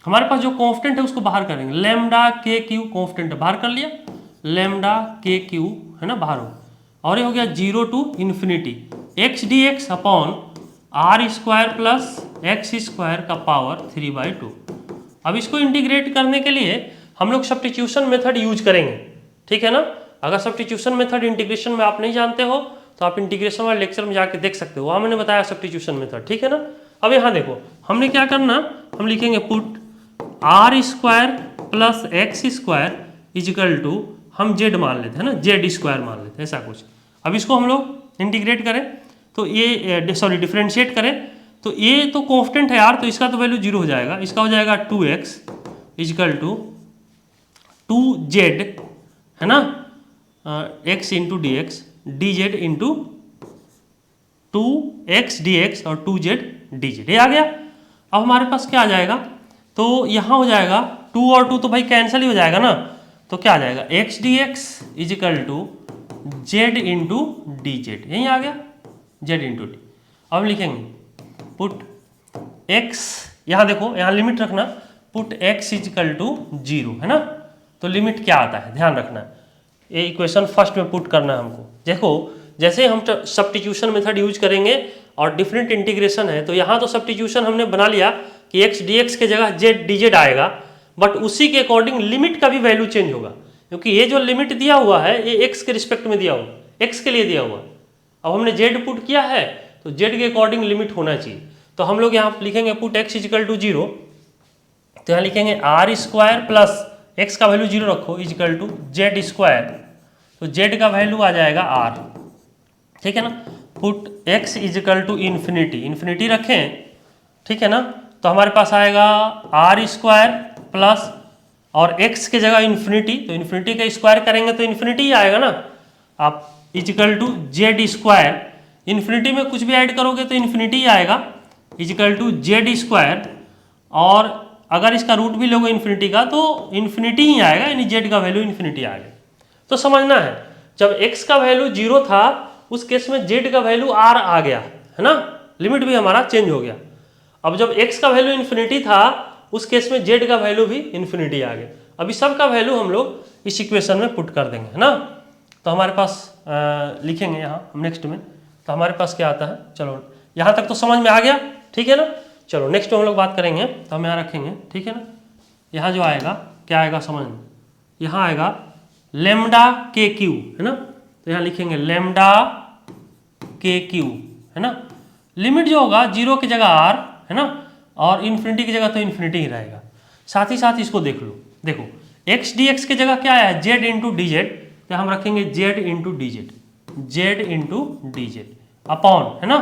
हमारे पास जो कांस्टेंट है उसको बाहर करेंगे, लैम्डा KQ कांस्टेंट बाहर कर लिया, लैम्डा KQ है ना बाहर हो, और ये हो गया 0 to infinity x dx / r² + x² का पावर 3/2। अब इसको इंटीग्रेट करने के लिए हम लोग सब्स्टिट्यूशन मेथड यूज करेंगे, ठीक है ना। अगर सब्स्टिट्यूशन मेथड इंटीग्रेशन में आप नहीं जानते हो तो आप इंटीग्रेशन वाले लेक्चर में जाके देख सकते हो, वहाँ मैंने बताया सब्स्टिट्यूशन मेथड, ठीक है ना। अब यहाँ देखो हमने क्या करना, हम लिखेंगे पुट r² + x² = हम z मान लेते हैं ना, z² मान लेते हैं ऐसा कुछ। अब इसको हम लोग इंटीग्रेट करें तो ये सॉरी डिफ्रेंशिएट करें तो ये तो कांस्टेंट है यार, तो इसका तो वैल्यू 0 हो जाएगा, इसका हो जाएगा 2x = 2z है ना, x × dx dz × 2x dx और 2z dz, ये आ गया। अब हमारे पास क्या आ जाएगा, तो यहाँ हो जाएगा 2 और 2 तो भाई कैंसिल ही हो जाएगा ना, तो क्या आ जाएगा x dx = z × dz, यही आ गया z × d। अब लिखेंगे पुट x, यहाँ देखो यहाँ लिमिट रखना, पुट x = 0 है ना, तो लिमिट क्या आता है ध्यान रखना, ये इक्वेशन फर्स्ट में पुट करना है हमको। देखो जैसे हम सब्स्टिट्यूशन मेथड यूज करेंगे और डिफरेंट इंटीग्रेशन है, तो यहाँ तो सब्स्टिट्यूशन हमने बना लिया कि x dx के जगह z dz आएगा, बट उसी के अकॉर्डिंग लिमिट का भी वैल्यू चेंज होगा, क्योंकि ये जो लिमिट दिया हुआ है ये x के रिस्पेक्ट में दिया हुआ, x के लिए दिया हुआ। अब हमने z पुट किया है तो z के अकॉर्डिंग लिमिट होना चाहिए, तो हम लोग यहाँ लिखेंगे पुट x = 0, तो यहाँ लिखेंगे r² + x का वैल्यू 0 रखो = z², तो z का वैल्यू आ जाएगा r, ठीक है ना। पुट x = इन्फिनिटी रखें, ठीक है ना, तो हमारे पास आएगा r² प्लस और x के जगह इन्फिनिटी, तो इन्फिनिटी का स्क्वायर करेंगे तो इन्फिनिटी ही आएगा ना। आप =z², इन्फिनिटी में कुछ भी ऐड करोगे तो इन्फिनिटी ही आएगा, =z², और अगर इसका रूट भी लोगे इन्फिनिटी का तो इन्फिनिटी ही आएगा, यानी z का वैल्यू इन्फिनिटी आ गया। तो समझना है जब x का वैल्यू 0 था उस केस में z का वैल्यू r आ गया है ना, लिमिट भी हमारा चेंज हो गया। अब जब x का वैल्यू इन्फिनिटी था उस केस में z का वैल्यू भी इन्फिनिटी आ गया। अभी सब का वैल्यू हम लोग इस इक्वेशन में पुट कर देंगे है ना, तो हमारे पास लिखेंगे यहाँ हम नेक्स्ट में, तो हमारे पास क्या आता है, चलो यहाँ तक तो समझ में आ गया, ठीक है ना। चलो नेक्स्ट में हम लोग बात करेंगे, तो हम यहाँ रखेंगे, ठीक है ना। यहाँ जो आएगा क्या आएगा समझ में, यहाँ आएगा लैम्डा KQ है ना, तो यहाँ लिखेंगे लैम्डा KQ है ना। लिमिट जो होगा 0 की जगह r है ना, और इन्फिनिटी की जगह तो इन्फिनिटी ही रहेगा। साथ ही साथ इसको देख लो, देखो x dx की जगह क्या है z × dz, तो हम रखेंगे z × dz अपॉन है ना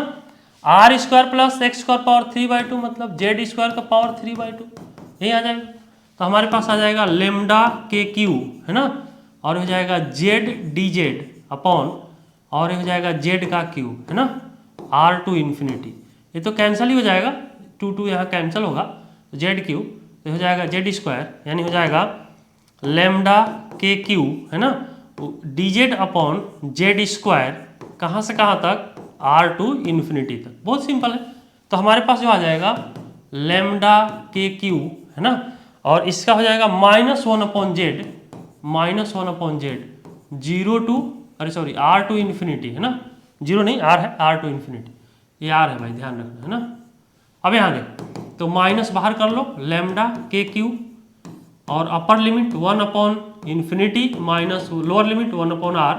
r² + x² पावर 3/2 मतलब z² का पावर 3/2, यही आ जाएगा। तो हमारे पास आ जाएगा लैम्डा KQ है ना, और हो जाएगा z dz अपॉन, और हो जाएगा z का क्यूब है ना, r to इन्फिनिटी, ये तो कैंसिल ही हो जाएगा, 2 यहाँ कैंसिल होगा, जेड क्यू, तो हो जाएगा जेड स्क्वायर, यानी हो जाएगा लैम्डा के क्यू, है ना, D Z upon Z square, कहाँ से कहाँ तक, आर टू इन्फिनिटी तक। बहुत सिंपल है। तो हमारे पास जो आ जाएगा लैम्डा के क्यू, है ना, और इसका हो जाएगा -1 अपॉन जेड, जीरो टू, अरे सॉरी, आर टू इन्फिनिटी, है ना, जीरो नहीं आर है, आर टू इन्फिनिटी, ये आर है भाई, ध्यान रखना, है ना। अब यहाँ देख, तो माइनस बाहर कर लो, लैम्डा के क्यू, और upper limit 1 upon infinity minus lower limit 1 upon r,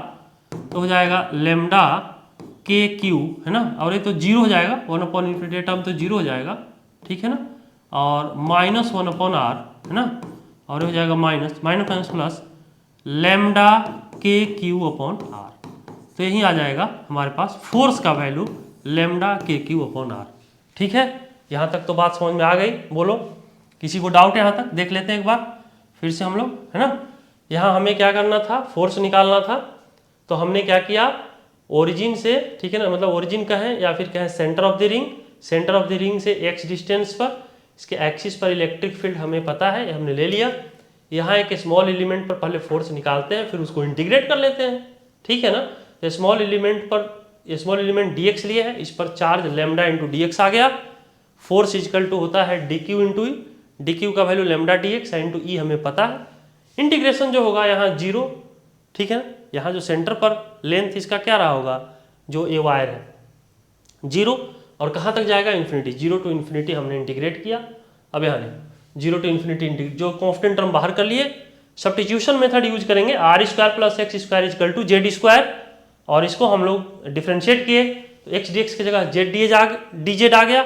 तो हो जाएगा लैम्डा के क्यू, है ना, और ये तो जीरो हो जाएगा, 1 अपॉन इन्फिनिटी टर्म तो जीरो हो जाएगा, ठीक है ना, और -1 अपॉन आर, है ना, और हो जाएगा माइनस माइनस प्लस लैम्डा के क्यू अपॉन आर। तो यही आ जाएगा हमारे पास फोर्स का वैल्यू लैम्डा के क्यू अपॉन आर। ठीक है, यहाँ तक तो बात समझ में आ गई। बोलो, किसी को डाउट है यहाँ तक? देख लेते हैं एक बार फिर से हम लोग, है ना। यहाँ हमें क्या करना था, फोर्स निकालना था। तो हमने क्या किया, ओरिजिन से, ठीक है ना, मतलब ओरिजिन कहें या फिर कहें centre of the ring, centre of the ring से x डिस्टेंस पर, इसके एक्सिस पर इलेक्ट्रिक फील्ड हमें पता है, ये हमने ले लिया। यहाँ एक स्मॉल एलिमेंट पर पहले फोर्स निकालते हैं, फिर उसको इंटीग्रेट कर लेते हैं, ठीक है ना। तो स्मॉल एलिमेंट पर, स्मॉल एलिमेंट dx लिए है, इस पर चार्ज लैम्डा इंटू dx आ गया। फोर्स इजकल टू होता है dq इंटू ई, dq का वैल्यू लैम्डा dx इंटू ई हमें पता है। इंटीग्रेशन जो होगा यहाँ जीरो, ठीक है, यहाँ जो सेंटर पर लेंथ इसका क्या रहा होगा, जो ये वायर है, जीरो, और कहाँ तक जाएगा, इन्फिनिटी, जीरो टू इन्फिनिटी हमने इंटीग्रेट किया। अब यहाँ नहीं, जीरो टू इन्फिनिटी जो कॉन्स्टेंट टर्म बाहर कर लिए, सब्स्टिट्यूशन मेथड यूज करेंगे, r square plus x square equal to z square, और इसको हम लोग डिफ्रेंशिएट किए तो एक्स डी एक्स की जगह जेड डी जेड आ गया।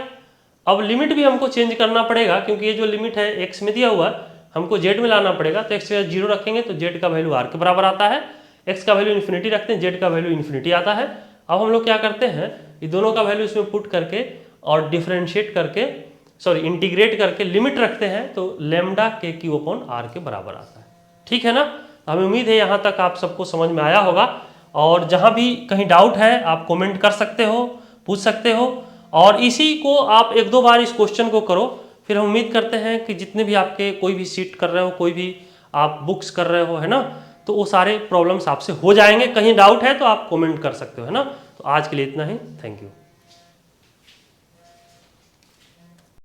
अब लिमिट भी हमको चेंज करना पड़ेगा, क्योंकि ये जो लिमिट है एक्स में दिया हुआ हमको जेड में लाना पड़ेगा। तो एक्स का जीरो रखेंगे तो जेड का वैल्यू आर के बराबर आता है, एक्स का वैल्यू इन्फिनिटी रखते हैं, जेड का वैल्यू इन्फिनिटी आता है। अब हम लोग क्या करते हैं, ये दोनों का वैल्यू इसमें पुट करके और डिफ्रेंशिएट करके, सॉरी इंटीग्रेट करके लिमिट रखते हैं, तो लैम्डा के क्यू अपॉन आर के बराबर आता है। ठीक है ना। हमें उम्मीद है यहाँ तक आप सबको समझ में आया होगा, और जहाँ भी कहीं डाउट है आप कमेंट कर सकते हो, पूछ सकते हो, और इसी को आप एक दो बार इस क्वेश्चन को करो। फिर हम उम्मीद करते हैं कि जितने भी आपके कोई भी सीट कर रहे हो, कोई भी आप बुक्स कर रहे हो, है ना, तो वो सारे प्रॉब्लम्स आपसे हो जाएंगे। कहीं डाउट है तो आप कमेंट कर सकते हो, है ना। तो आज के लिए इतना ही, थैंक यू।